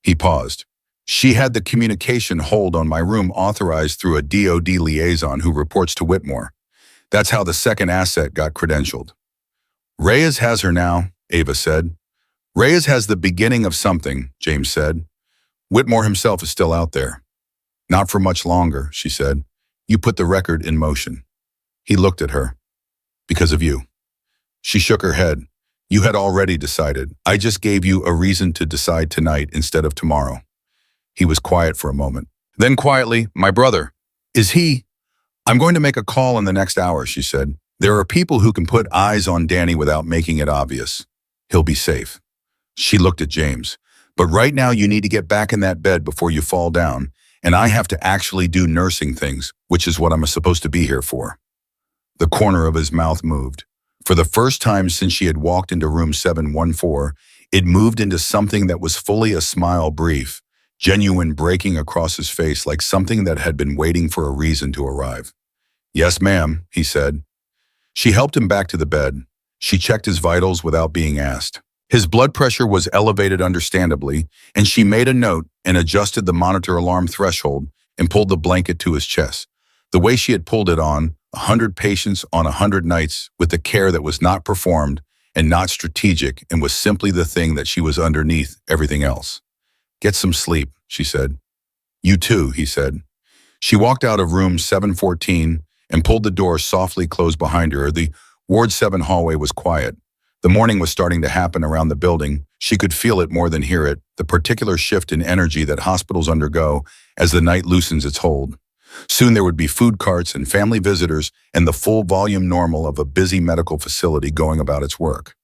He paused. She had the communication hold on my room authorized through a DoD liaison who reports to Whitmore. That's how the second asset got credentialed. Reyes has her now, Ava said. Reyes has the beginning of something, James said. Whitmore himself is still out there. Not for much longer, she said. You put the record in motion. He looked at her. Because of you. She shook her head. You had already decided. I just gave you a reason to decide tonight instead of tomorrow. He was quiet for a moment. Then quietly, my brother. Is he? I'm going to make a call in the next hour, she said. There are people who can put eyes on Danny without making it obvious. He'll be safe. She looked at James. But right now you need to get back in that bed before you fall down, and I have to actually do nursing things, which is what I'm supposed to be here for. The corner of his mouth moved. For the first time since she had walked into room 714, it moved into something that was fully a smile, brief, genuine, breaking across his face like something that had been waiting for a reason to arrive. Yes, ma'am, he said. She helped him back to the bed. She checked his vitals without being asked. His blood pressure was elevated understandably, and she made a note and adjusted the monitor alarm threshold and pulled the blanket to his chest. The way she had pulled it on, 100 patients on 100 nights with the care that was not performed and not strategic and was simply the thing that she was underneath everything else. Get some sleep, she said. You too, he said. She walked out of room 714 and pulled the door softly closed behind her. The Ward 7 hallway was quiet. The morning was starting to happen around the building. She could feel it more than hear it, the particular shift in energy that hospitals undergo as the night loosens its hold. Soon there would be food carts and family visitors and the full volume normal of a busy medical facility going about its work.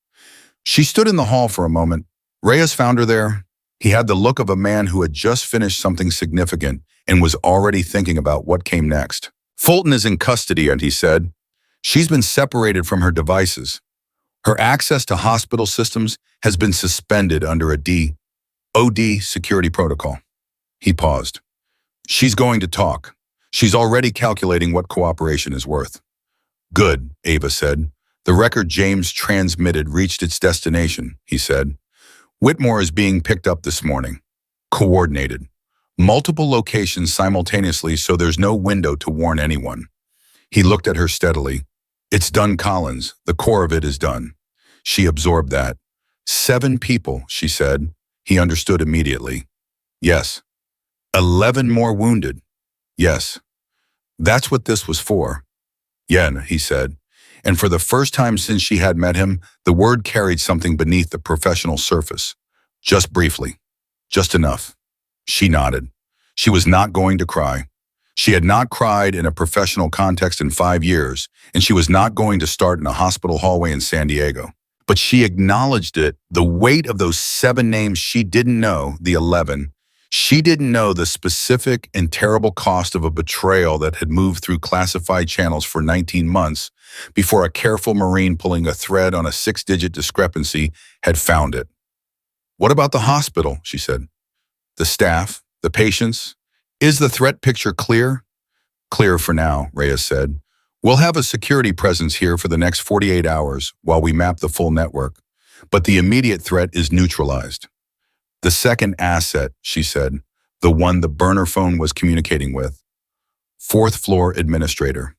She stood in the hall for a moment. Reyes found her there. He had the look of a man who had just finished something significant and was already thinking about what came next. Fulton is in custody, and he said. She's been separated from her devices. Her access to hospital systems has been suspended under a DoD security protocol. He paused. She's going to talk. She's already calculating what cooperation is worth. Good, Ava said. The record James transmitted reached its destination, he said. Whitmore is being picked up this morning. Coordinated. Multiple locations simultaneously so there's no window to warn anyone. He looked at her steadily. It's done, Collins. The core of it is done. She absorbed that. 7 people, she said. He understood immediately. Yes. 11 more wounded. Yes. That's what this was for. Yeah, he said. And for the first time since she had met him, the word carried something beneath the professional surface. Just briefly. Just enough. She nodded. She was not going to cry. She had not cried in a professional context in 5 years, and she was not going to start in a hospital hallway in San Diego. But she acknowledged it, the weight of those 7 names she didn't know, the 11. She didn't know the specific and terrible cost of a betrayal that had moved through classified channels for 19 months before a careful Marine pulling a thread on a 6-digit discrepancy had found it. What about the hospital, she said. The staff, the patients. Is the threat picture clear? Clear for now, Reyes said. We'll have a security presence here for the next 48 hours while we map the full network, but the immediate threat is neutralized. The second asset, she said, the one the burner phone was communicating with. 4th floor administrator.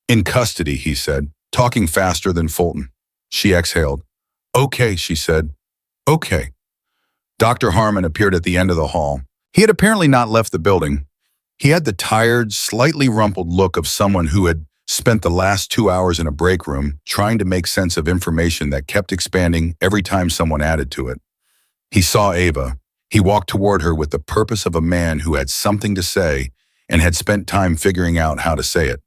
In custody, he said, talking faster than Fulton. She exhaled. Okay, she said. Okay. Dr. Harmon appeared at the end of the hall. He had apparently not left the building. He had the tired, slightly rumpled look of someone who had spent the last 2 hours in a break room trying to make sense of information that kept expanding every time someone added to it. He saw Ava. He walked toward her with the purpose of a man who had something to say and had spent time figuring out how to say it.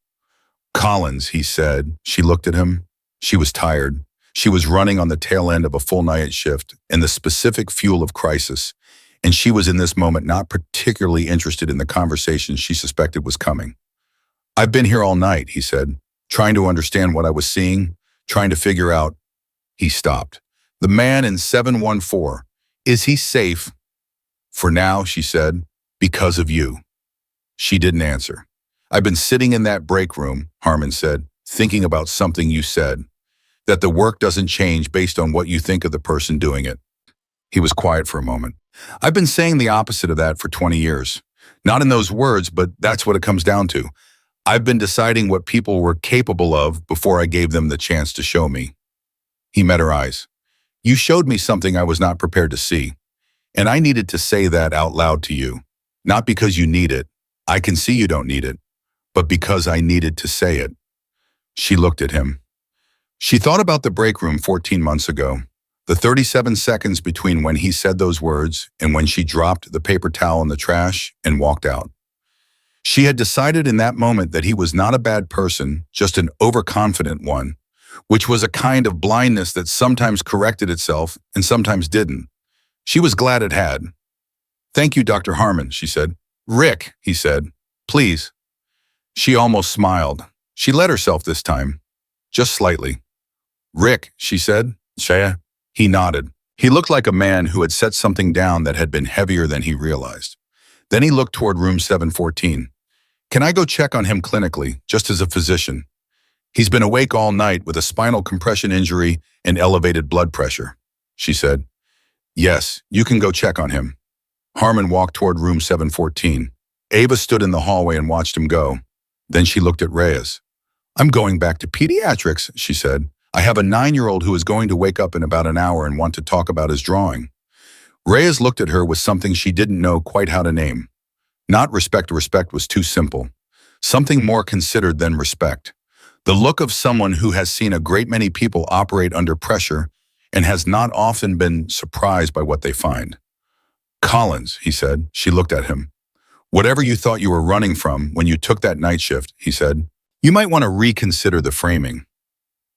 Collins, he said. She looked at him. She was tired. She was running on the tail end of a full night shift and the specific fuel of crisis, and she was in this moment not particularly interested in the conversation she suspected was coming. I've been here all night, he said. trying to understand what I was seeing, trying to figure out. He stopped. The man in 714. Is he safe? For now, she said, because of you. She didn't answer. I've been sitting in that break room, Harmon said, thinking about something you said, that the work doesn't change based on what you think of the person doing it. He was quiet for a moment. I've been saying the opposite of that for 20 years. Not in those words, but that's what it comes down to. I've been deciding what people were capable of before I gave them the chance to show me. He met her eyes. You showed me something I was not prepared to see. And I needed to say that out loud to you. Not because you need it. I can see you don't need it. But because I needed to say it. She looked at him. She thought about the break room 14 months ago. The 37 seconds between when he said those words and when she dropped the paper towel in the trash and walked out. She had decided in that moment that he was not a bad person, just an overconfident one, which was a kind of blindness that sometimes corrected itself and sometimes didn't. She was glad it had. Thank you, Dr. Harmon, she said. Rick, he said, please. She almost smiled. She let herself this time, just slightly. Rick, she said. Shaya. He nodded. He looked like a man who had set something down that had been heavier than he realized. Then he looked toward room 714. Can I go check on him clinically, just as a physician? He's been awake all night with a spinal compression injury and elevated blood pressure, she said. Yes, you can go check on him. Harmon walked toward room 714. Ava stood in the hallway and watched him go. Then she looked at Reyes. I'm going back to pediatrics, she said. I have a 9-year-old who is going to wake up in about an hour and want to talk about his drawing. Reyes looked at her with something she didn't know quite how to name. Not respect. Respect was too simple. Something more considered than respect. The look of someone who has seen a great many people operate under pressure and has not often been surprised by what they find. Collins, he said. She looked at him. Whatever you thought you were running from when you took that night shift, he said, you might want to reconsider the framing.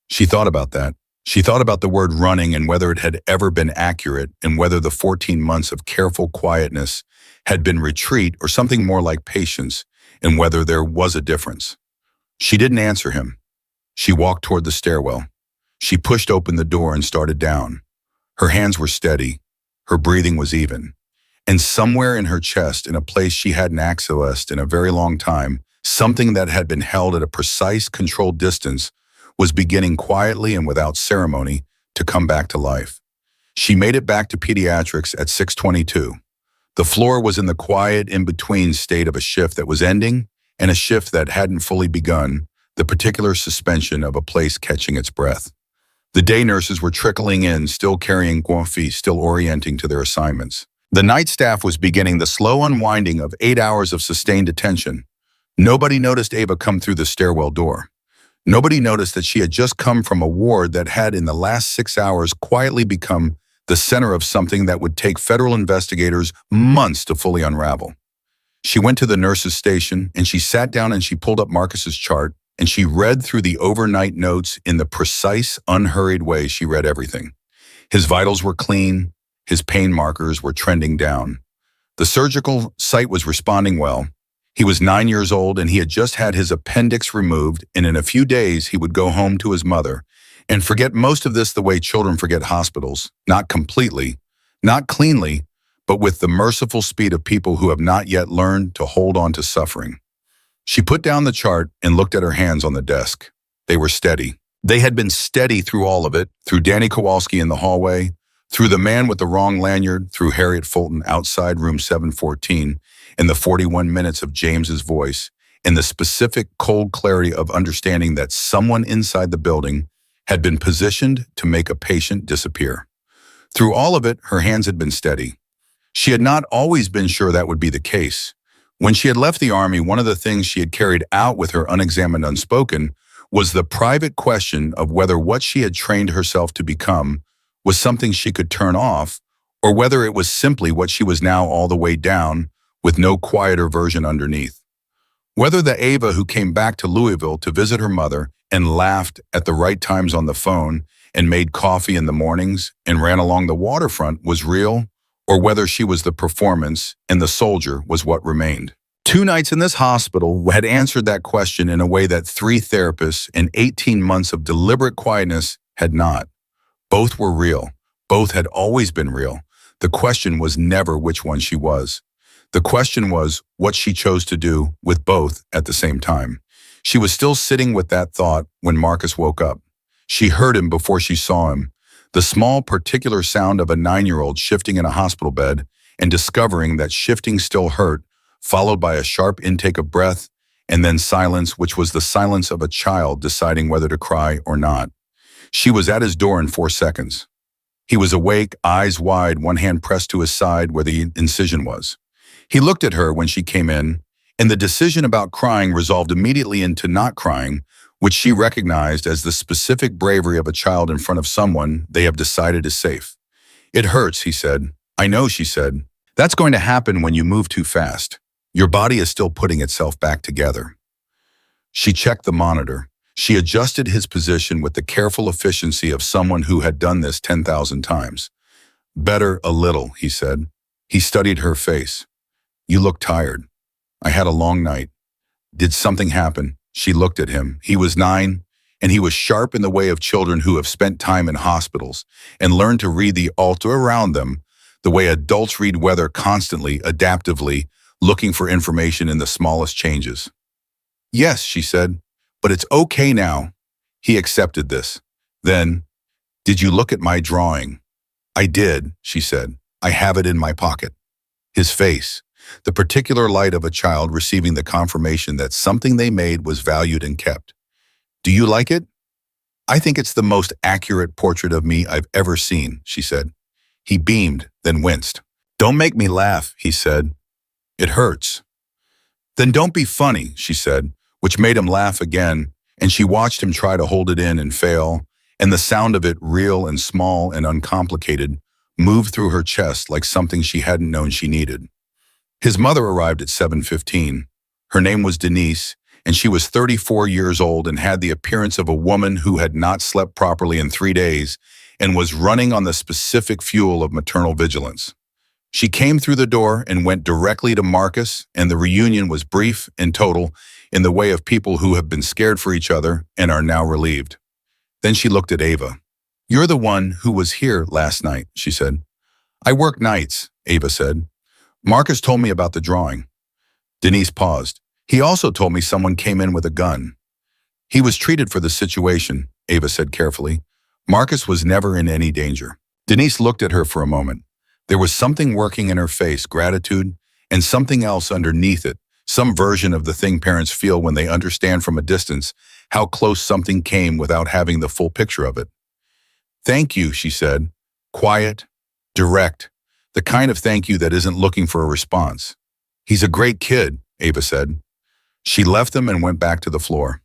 She thought about that. She thought about the word running and whether it had ever been accurate and whether the 14 months of careful quietness had been retreat or something more like patience and whether there was a difference. She didn't answer him. She walked toward the stairwell. She pushed open the door and started down. Her hands were steady. Her breathing was even. And somewhere in her chest, in a place she hadn't accessed in a very long time, something that had been held at a precise, controlled distance was beginning quietly and without ceremony to come back to life. She made it back to pediatrics at 6:22. The floor was in the quiet in-between state of a shift that was ending and a shift that hadn't fully begun, the particular suspension of a place catching its breath. The day nurses were trickling in, still carrying guanfi, still orienting to their assignments. The night staff was beginning the slow unwinding of 8 hours of sustained attention. Nobody noticed Ava come through the stairwell door. Nobody noticed that she had just come from a ward that had in the last 6 hours quietly become the center of something that would take federal investigators months to fully unravel. She went to the nurse's station and she sat down and she pulled up Marcus's chart and she read through the overnight notes in the precise, unhurried way she read everything. His vitals were clean. His pain markers were trending down. The surgical site was responding well. He was 9 years old and he had just had his appendix removed, and in a few days he would go home to his mother and forget most of this the way children forget hospitals, not completely, not cleanly, but with the merciful speed of people who have not yet learned to hold on to suffering. She put down the chart and looked at her hands on the desk. They were steady. They had been steady through all of it, through Danny Kowalski in the hallway, through the man with the wrong lanyard, through Harriet Fulton outside room 714, and the 41 minutes of James's voice, and the specific cold clarity of understanding that someone inside the building had been positioned to make a patient disappear. Through all of it, her hands had been steady. She had not always been sure that would be the case. When she had left the Army, one of the things she had carried out with her unexamined unspoken was the private question of whether what she had trained herself to become was something she could turn off, or whether it was simply what she was now all the way down, with no quieter version underneath. Whether the Ava who came back to Louisville to visit her mother and laughed at the right times on the phone and made coffee in the mornings and ran along the waterfront was real, or whether she was the performance and the soldier was what remained. 2 nights in this hospital had answered that question in a way that 3 therapists and 18 months of deliberate quietness had not. Both were real. Both had always been real. The question was never which one she was. The question was what she chose to do with both at the same time. She was still sitting with that thought when Marcus woke up. She heard him before she saw him. The small particular sound of a 9-year-old shifting in a hospital bed and discovering that shifting still hurt, followed by a sharp intake of breath, and then silence, which was the silence of a child deciding whether to cry or not. She was at his door in 4 seconds. He was awake, eyes wide, one hand pressed to his side where the incision was. He looked at her when she came in, and the decision about crying resolved immediately into not crying, which she recognized as the specific bravery of a child in front of someone they have decided is safe. "It hurts," he said. "I know," she said. "That's going to happen when you move too fast. Your body is still putting itself back together." She checked the monitor. She adjusted his position with the careful efficiency of someone who had done this 10,000 times. "Better a little," he said. He studied her face. "You look tired." "I had a long night." "Did something happen?" She looked at him. He was 9, and he was sharp in the way of children who have spent time in hospitals and learned to read the altar around them, the way adults read weather constantly, adaptively, looking for information in the smallest changes. "Yes," she said, "but it's okay now." He accepted this. Then, "Did you look at my drawing?" "I did," she said. "I have it in my pocket." His face, the particular light of a child receiving the confirmation that something they made was valued and kept. "Do you like it?" "I think it's the most accurate portrait of me I've ever seen," she said. He beamed, then winced. "Don't make me laugh," he said. "It hurts." "Then don't be funny," she said, which made him laugh again, and she watched him try to hold it in and fail, and the sound of it, real and small and uncomplicated, moved through her chest like something she hadn't known she needed. His mother arrived at 7:15. Her name was Denise, and she was 34 years old and had the appearance of a woman who had not slept properly in 3 days and was running on the specific fuel of maternal vigilance. She came through the door and went directly to Marcus, and the reunion was brief and total in the way of people who have been scared for each other and are now relieved. Then she looked at Ava. "You're the one who was here last night," she said. "I work nights," Ava said. "Marcus told me about the drawing." Denise paused. "He also told me someone came in with a gun." "He was treated for the situation," Ava said carefully. "Marcus was never in any danger." Denise looked at her for a moment. There was something working in her face, gratitude, and something else underneath it, some version of the thing parents feel when they understand from a distance how close something came without having the full picture of it. "Thank you," she said. Quiet, direct, the kind of thank you that isn't looking for a response. "He's a great kid," Ava said. She left them and went back to the floor.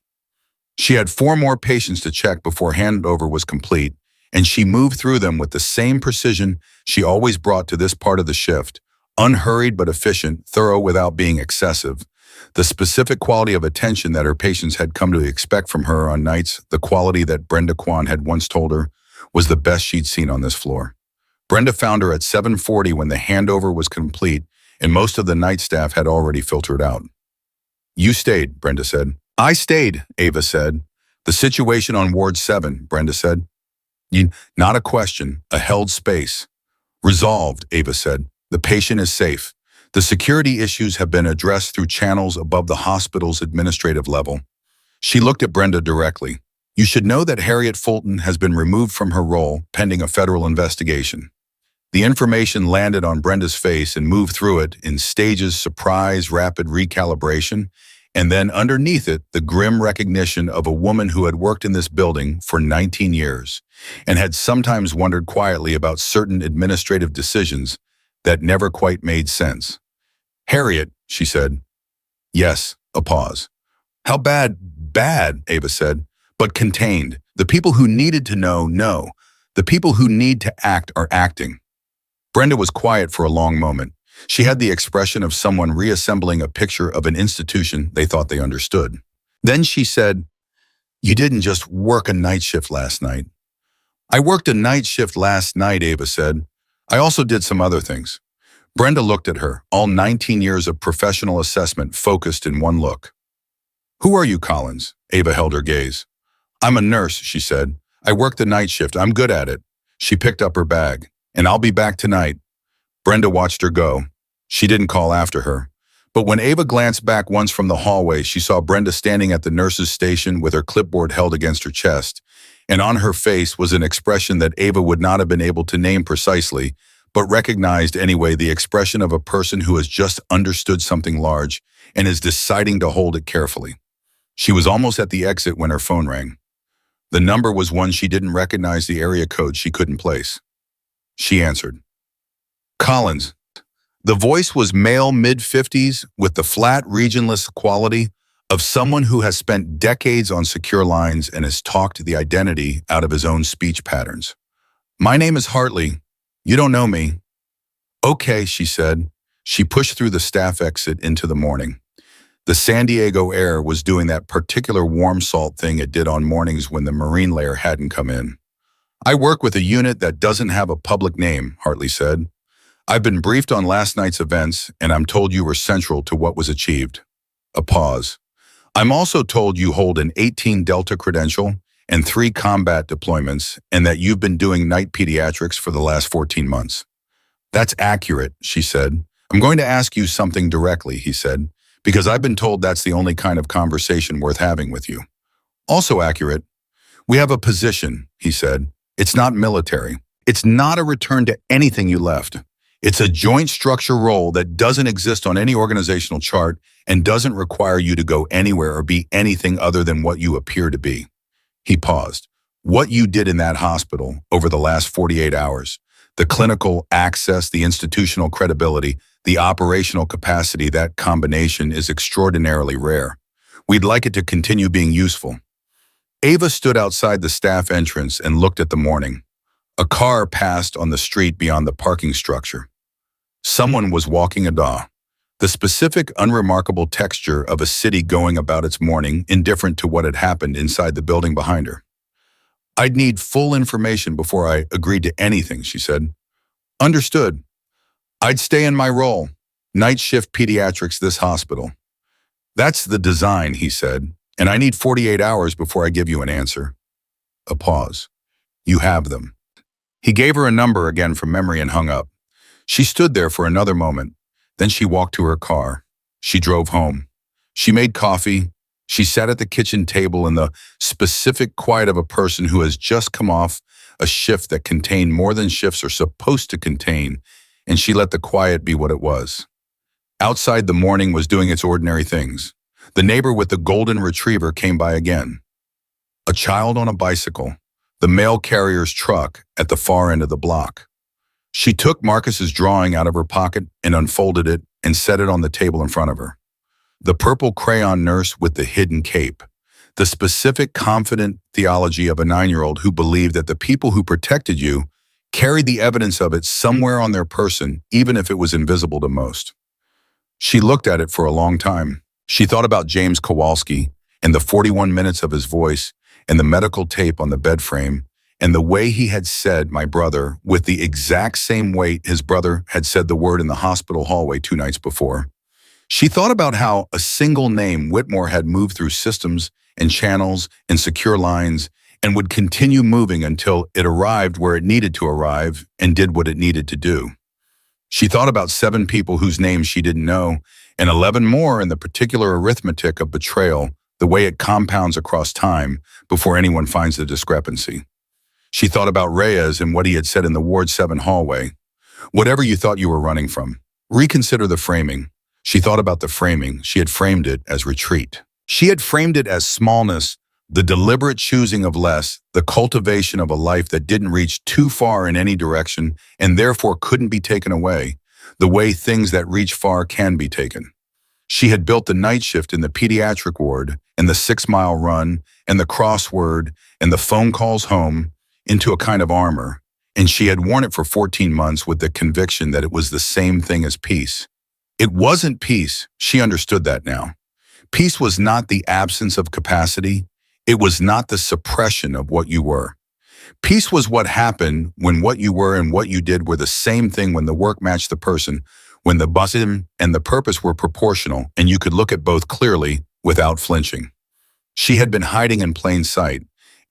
She had 4 more patients to check before handover was complete, and she moved through them with the same precision she always brought to this part of the shift, unhurried but efficient, thorough without being excessive. The specific quality of attention that her patients had come to expect from her on nights, the quality that Brenda Kwan had once told her, was the best she'd seen on this floor. Brenda found her at 7:40 when the handover was complete, and most of the night staff had already filtered out. "You stayed," Brenda said. "I stayed," Ava said. "The situation on Ward 7, Brenda said. Not a question, a held space." "Resolved," Ava said. "The patient is safe. The security issues have been addressed through channels above the hospital's administrative level." She looked at Brenda directly. "You should know that Harriet Fulton has been removed from her role pending a federal investigation." The information landed on Brenda's face and moved through it in stages: surprise, rapid recalibration, and then underneath it, the grim recognition of a woman who had worked in this building for 19 years and had sometimes wondered quietly about certain administrative decisions that never quite made sense. "Harriet," she said. "Yes," a pause. "How bad?" "Bad," Ava said, "but contained. The people who needed to know. The people who need to act are acting." Brenda was quiet for a long moment. She had the expression of someone reassembling a picture of an institution they thought they understood. Then she said, "You didn't just work a night shift last night." "I worked a night shift last night," Ava said. "I also did some other things." Brenda looked at her, all 19 years of professional assessment focused in one look. Who are you, Collins? Ava held her gaze. I'm a nurse, she said. I work the night shift. I'm good at it. She picked up her bag. And I'll be back tonight. Brenda watched her go. She didn't call after her. But when Ava glanced back once from the hallway, she saw Brenda standing at the nurse's station with her clipboard held against her chest. And on her face was an expression that Ava would not have been able to name precisely, but recognized anyway, the expression of a person who has just understood something large and is deciding to hold it carefully. She was almost at the exit when her phone rang. The number was one she didn't recognize, the area code she couldn't place. She answered. Collins. The voice was male, mid-50s, with the flat, regionless quality of someone who has spent decades on secure lines and has talked the identity out of his own speech patterns. My name is Hartley. You don't know me. Okay, she said. She pushed through the staff exit into the morning. The San Diego air was doing that particular warm salt thing it did on mornings when the marine layer hadn't come in. I work with a unit that doesn't have a public name, Hartley said. I've been briefed on last night's events, and I'm told you were central to what was achieved. A pause. I'm also told you hold an 18 Delta credential and 3 combat deployments, and that you've been doing night pediatrics for the last 14 months. That's accurate, she said. I'm going to ask you something directly, he said, because I've been told that's the only kind of conversation worth having with you. Also accurate. We have a position, he said. It's not military. It's not a return to anything you left. It's a joint structure role that doesn't exist on any organizational chart and doesn't require you to go anywhere or be anything other than what you appear to be. He paused. What you did in that hospital over the last 48 hours, the clinical access, the institutional credibility, the operational capacity, that combination is extraordinarily rare. We'd like it to continue being useful. Ava stood outside the staff entrance and looked at the morning. A car passed on the street beyond the parking structure. Someone was walking a dog. The specific, unremarkable texture of a city going about its morning, indifferent to what had happened inside the building behind her. I'd need full information before I agreed to anything, she said. Understood. I'd stay in my role. Night shift pediatrics this hospital. That's the design, he said, and I need 48 hours before I give you an answer. A pause. You have them. He gave her a number again from memory and hung up. She stood there for another moment. Then she walked to her car. She drove home. She made coffee. She sat at the kitchen table in the specific quiet of a person who has just come off a shift that contained more than shifts are supposed to contain, and she let the quiet be what it was. Outside, the morning was doing its ordinary things. The neighbor with the golden retriever came by again. A child on a bicycle. The mail carrier's truck at the far end of the block. She took Marcus's drawing out of her pocket and unfolded it and set it on the table in front of her. The purple crayon nurse with the hidden cape. The specific, confident theology of a 9-year-old who believed that the people who protected you carried the evidence of it somewhere on their person, even if it was invisible to most. She looked at it for a long time. She thought about James Kowalski and the 41 minutes of his voice and the medical tape on the bed frame, and the way he had said, my brother, with the exact same weight his brother had said the word in the hospital hallway 2 nights before. She thought about how a single name, Whitmore, had moved through systems and channels and secure lines and would continue moving until it arrived where it needed to arrive and did what it needed to do. She thought about 7 people whose names she didn't know, and 11 more in the particular arithmetic of betrayal, the way it compounds across time before anyone finds the discrepancy. She thought about Reyes and what he had said in the Ward 7 hallway. Whatever you thought you were running from, reconsider the framing. She thought about the framing. She had framed it as retreat. She had framed it as smallness, the deliberate choosing of less, the cultivation of a life that didn't reach too far in any direction and therefore couldn't be taken away, the way things that reach far can be taken. She had built the night shift in the pediatric ward and the 6-mile run and the crossword and the phone calls home into a kind of armor, and she had worn it for 14 months with the conviction that it was the same thing as peace. It wasn't peace. She understood that now. Peace was not the absence of capacity. It was not the suppression of what you were. Peace was what happened when what you were and what you did were the same thing when the work matched the person, when the button and the purpose were proportional and you could look at both clearly without flinching. She had been hiding in plain sight,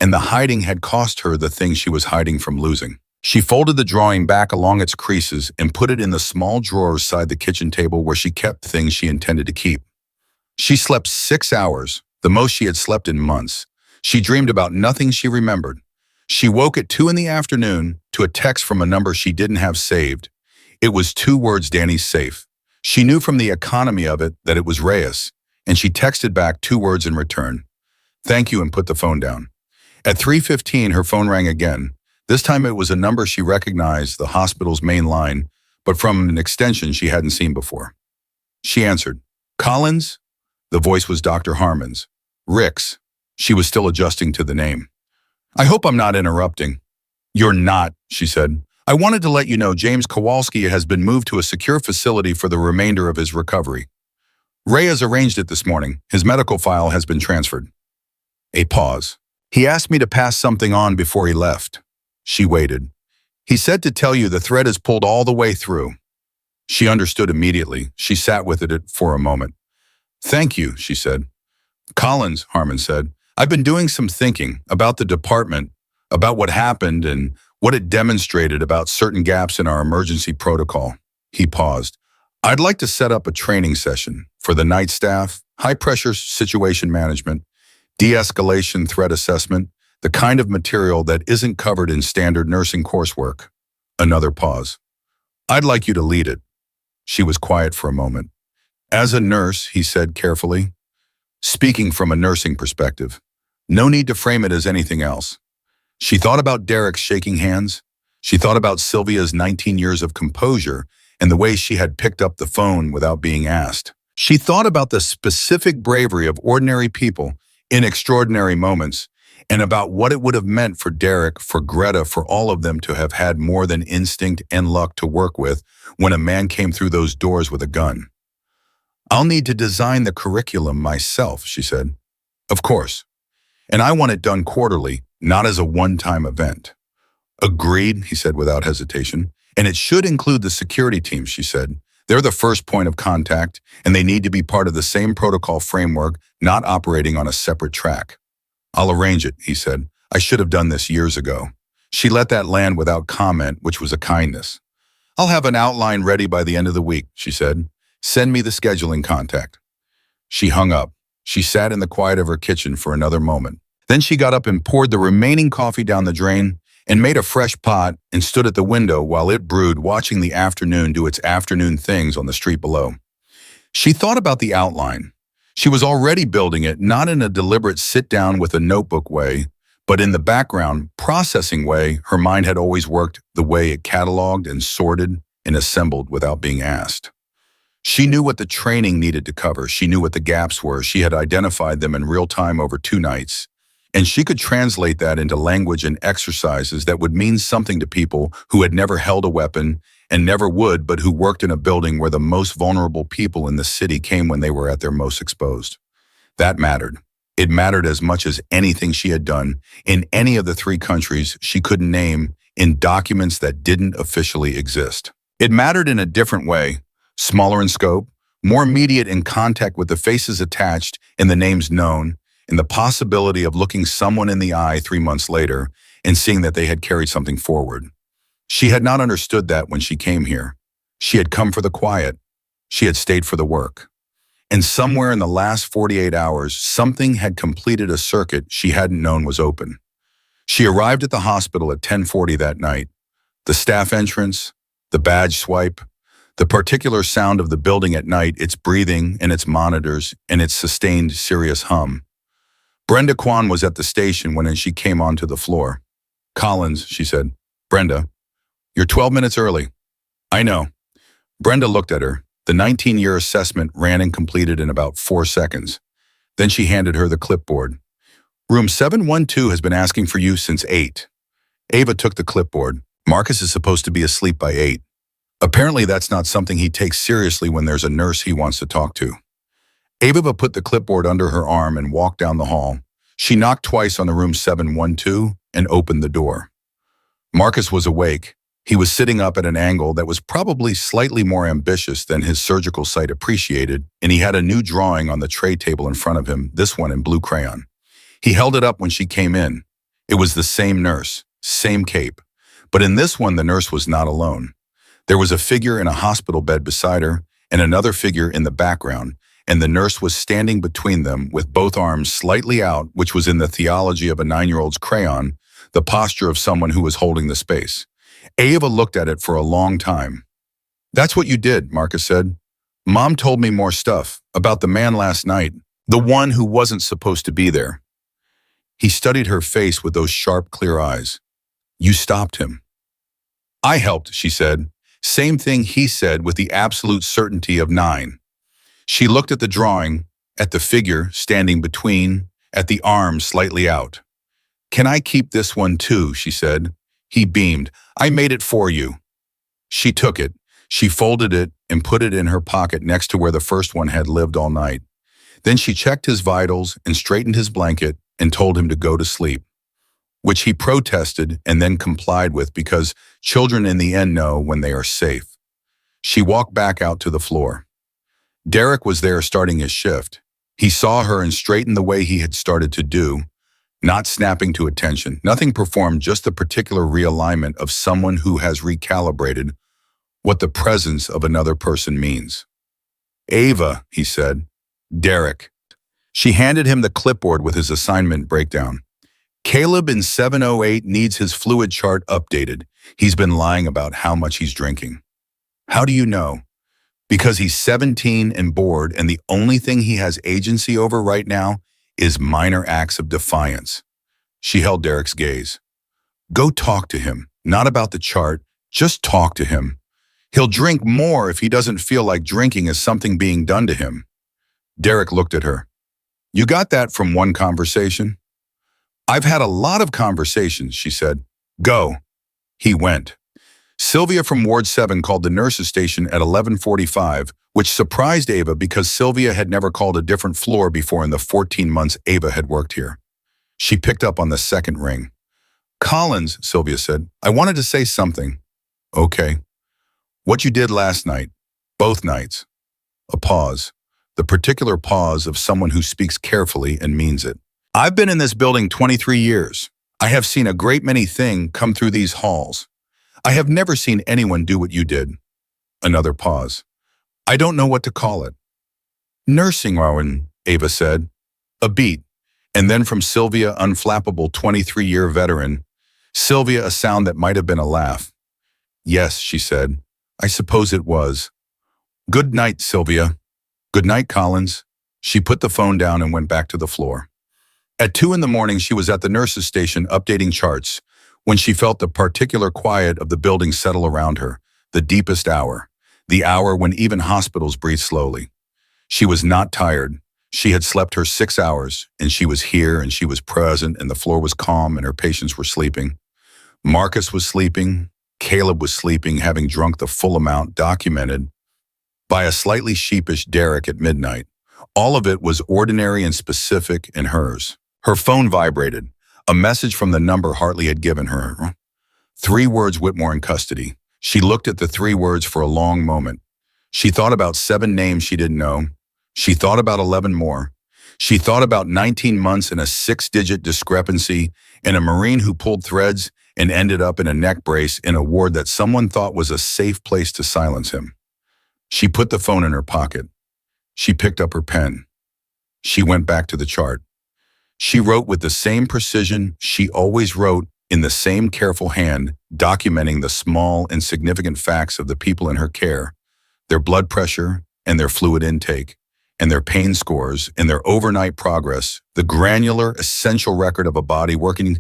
and the hiding had cost her the thing she was hiding from losing. She folded the drawing back along its creases and put it in the small drawers side the kitchen table where she kept things she intended to keep. She slept 6 hours, the most she had slept in months. She dreamed about nothing she remembered. She woke at 2 in the afternoon to a text from a number she didn't have saved. It was 2 words, Danny's safe. She knew from the economy of it that it was Reyes, and she texted back 2 words in return. Thank you, and put the phone down. At 3:15, her phone rang again. This time it was a number she recognized, the hospital's main line, but from an extension she hadn't seen before. She answered. Collins? The voice was Dr. Harmon's. Ricks. She was still adjusting to the name. I hope I'm not interrupting. You're not, she said. I wanted to let you know James Kowalski has been moved to a secure facility for the remainder of his recovery. Reyes arranged it this morning. His medical file has been transferred. A pause. He asked me to pass something on before he left. She waited. He said to tell you the thread is pulled all the way through. She understood immediately. She sat with it for a moment. Thank you, she said. Collins, Harmon said, I've been doing some thinking about the department, about what happened and what it demonstrated about certain gaps in our emergency protocol. He paused. I'd like to set up a training session for the night staff, high-pressure situation management, de-escalation threat assessment, the kind of material that isn't covered in standard nursing coursework. Another pause. I'd like you to lead it. She was quiet for a moment. As a nurse, he said carefully, speaking from a nursing perspective, no need to frame it as anything else. She thought about Derek's shaking hands. She thought about Sylvia's 19 years of composure and the way she had picked up the phone without being asked. She thought about the specific bravery of ordinary people in extraordinary moments and about what it would have meant for Derek, for Greta, for all of them to have had more than instinct and luck to work with when a man came through those doors with a gun. I'll need to design the curriculum myself, she said. Of course. And I want it done quarterly, not as a one-time event. Agreed, he said without hesitation. And it should include the security team, she said. They're the first point of contact, and they need to be part of the same protocol framework, not operating on a separate track. I'll arrange it, he said. I should have done this years ago. She let that land without comment, which was a kindness. I'll have an outline ready by the end of the week, she said. Send me the scheduling contact. She hung up. She sat in the quiet of her kitchen for another moment. Then she got up and poured the remaining coffee down the drain and made a fresh pot and stood at the window while it brewed, watching the afternoon do its afternoon things on the street below. She thought about the outline. She was already building it, not in a deliberate sit-down with a notebook way, but in the background, processing way her mind had always worked, the way it cataloged and sorted and assembled without being asked. She knew what the training needed to cover. She knew what the gaps were. She had identified them in real time over 2 nights. And she could translate that into language and exercises that would mean something to people who had never held a weapon and never would, but who worked in a building where the most vulnerable people in the city came when they were at their most exposed. That mattered. It mattered as much as anything she had done in any of the 3 countries she couldn't name in documents that didn't officially exist. It mattered in a different way, smaller in scope, more immediate in contact with the faces attached and the names known, and the possibility of looking someone in the eye 3 months later and seeing that they had carried something forward. She had not understood that when she came here. She had come for the quiet. She had stayed for the work. And somewhere in the last 48 hours, something had completed a circuit she hadn't known was open. She arrived at the hospital at 10:40 that night. The staff entrance, the badge swipe, the particular sound of the building at night, its breathing and its monitors and its sustained serious hum. Brenda Kwan was at the station when she came onto the floor. Collins, she said. Brenda, you're 12 minutes early. I know. Brenda looked at her. The 19-year assessment ran and completed in about 4 seconds. Then she handed her the clipboard. Room 712 has been asking for you since 8. Ava took the clipboard. Marcus is supposed to be asleep by 8. Apparently that's not something he takes seriously when there's a nurse he wants to talk to. Ava put the clipboard under her arm and walked down the hall. She knocked twice on the room 712 and opened the door. Marcus was awake. He was sitting up at an angle that was probably slightly more ambitious than his surgical sight appreciated, and he had a new drawing on the tray table in front of him, this one in blue crayon. He held it up when she came in. It was the same nurse, same cape. But in this one, the nurse was not alone. There was a figure in a hospital bed beside her, and another figure in the background, and the nurse was standing between them with both arms slightly out, which was in the theology of a 9-year-old's crayon, the posture of someone who was holding the space. Ava looked at it for a long time. "That's what you did," Marcus said. "Mom told me more stuff about the man last night, the one who wasn't supposed to be there." He studied her face with those sharp, clear eyes. "You stopped him." "I helped," she said. Same thing he said with the absolute certainty of 9. She looked at the drawing, at the figure standing between, at the arms slightly out. "Can I keep this one too?" she said. He beamed. "I made it for you." She took it. She folded it and put it in her pocket next to where the first one had lived all night. Then she checked his vitals and straightened his blanket and told him to go to sleep, which he protested and then complied with because children in the end know when they are safe. She walked back out to the floor. Derek was there starting his shift. He saw her and straightened the way he had started to do, not snapping to attention, nothing performed, just the particular realignment of someone who has recalibrated what the presence of another person means. "Ava," he said. "Derek." She handed him the clipboard with his assignment breakdown. "Caleb in 708 needs his fluid chart updated. He's been lying about how much he's drinking." "How do you know?" "Because he's 17 and bored, and the only thing he has agency over right now is minor acts of defiance." She held Derek's gaze. "Go talk to him, not about the chart, just talk to him. He'll drink more if he doesn't feel like drinking is something being done to him." Derek looked at her. "You got that from one conversation?" "I've had a lot of conversations," she said. "Go." He went. Sylvia from Ward 7 called the nurse's station at 11:45, which surprised Ava because Sylvia had never called a different floor before in the 14 months Ava had worked here. She picked up on the second ring. "Collins," Sylvia said, "I wanted to say something." "Okay." "What you did last night, both nights." A pause. The particular pause of someone who speaks carefully and means it. "I've been in this building 23 years. I have seen a great many things come through these halls. I have never seen anyone do what you did." Another pause. "I don't know what to call it." "Nursing, Rowan," Ava said. A beat. And then from Sylvia, unflappable 23-year veteran. Sylvia, a sound that might have been a laugh. "Yes," she said. "I suppose it was." "Good night, Sylvia." "Good night, Collins." She put the phone down and went back to the floor. At 2 in the morning, she was at the nurse's station updating charts when she felt the particular quiet of the building settle around her, the deepest hour, the hour when even hospitals breathe slowly. She was not tired. She had slept her 6 hours, and she was here and she was present, and the floor was calm and her patients were sleeping. Marcus was sleeping. Caleb was sleeping, having drunk the full amount documented by a slightly sheepish Derek at midnight. All of it was ordinary and specific in hers. Her phone vibrated. A message from the number Hartley had given her. 3 words: Whitmore in custody. She looked at the 3 words for a long moment. She thought about 7 names she didn't know. She thought about 11 more. She thought about 19 months and a 6-digit discrepancy, and a Marine who pulled threads and ended up in a neck brace in a ward that someone thought was a safe place to silence him. She put the phone in her pocket. She picked up her pen. She went back to the chart. She wrote with the same precision she always wrote, in the same careful hand, documenting the small and significant facts of the people in her care, their blood pressure and their fluid intake, and their pain scores and their overnight progress, the granular, essential record of a body working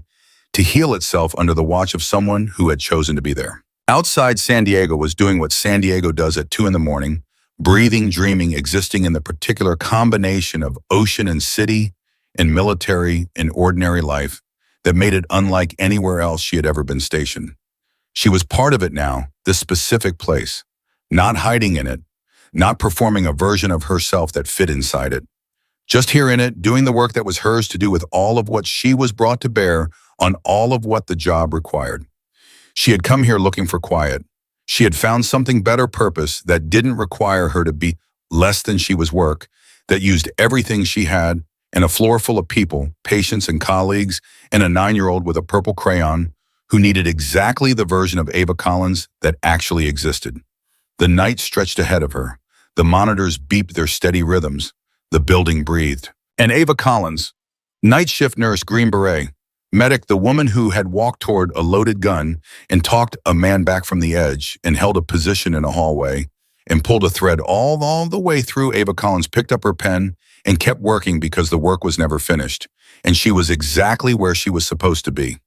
to heal itself under the watch of someone who had chosen to be there. Outside, San Diego was doing what San Diego does at 2 in the morning, breathing, dreaming, existing in the particular combination of ocean and city and military and ordinary life that made it unlike anywhere else she had ever been stationed. She was part of it now, this specific place, not hiding in it, not performing a version of herself that fit inside it. Just here in it, doing the work that was hers to do with all of what she was brought to bear on all of what the job required. She had come here looking for quiet. She had found something better purpose that didn't require her to be less than she was work, that used everything she had, and a floor full of people, patients and colleagues, and a 9-year-old with a purple crayon who needed exactly the version of Ava Collins that actually existed. The night stretched ahead of her. The monitors beeped their steady rhythms. The building breathed. And Ava Collins, night shift nurse, Green Beret, medic, the woman who had walked toward a loaded gun and talked a man back from the edge and held a position in a hallway and pulled a thread all the way through. Ava Collins picked up her pen and kept working because the work was never finished, and she was exactly where she was supposed to be.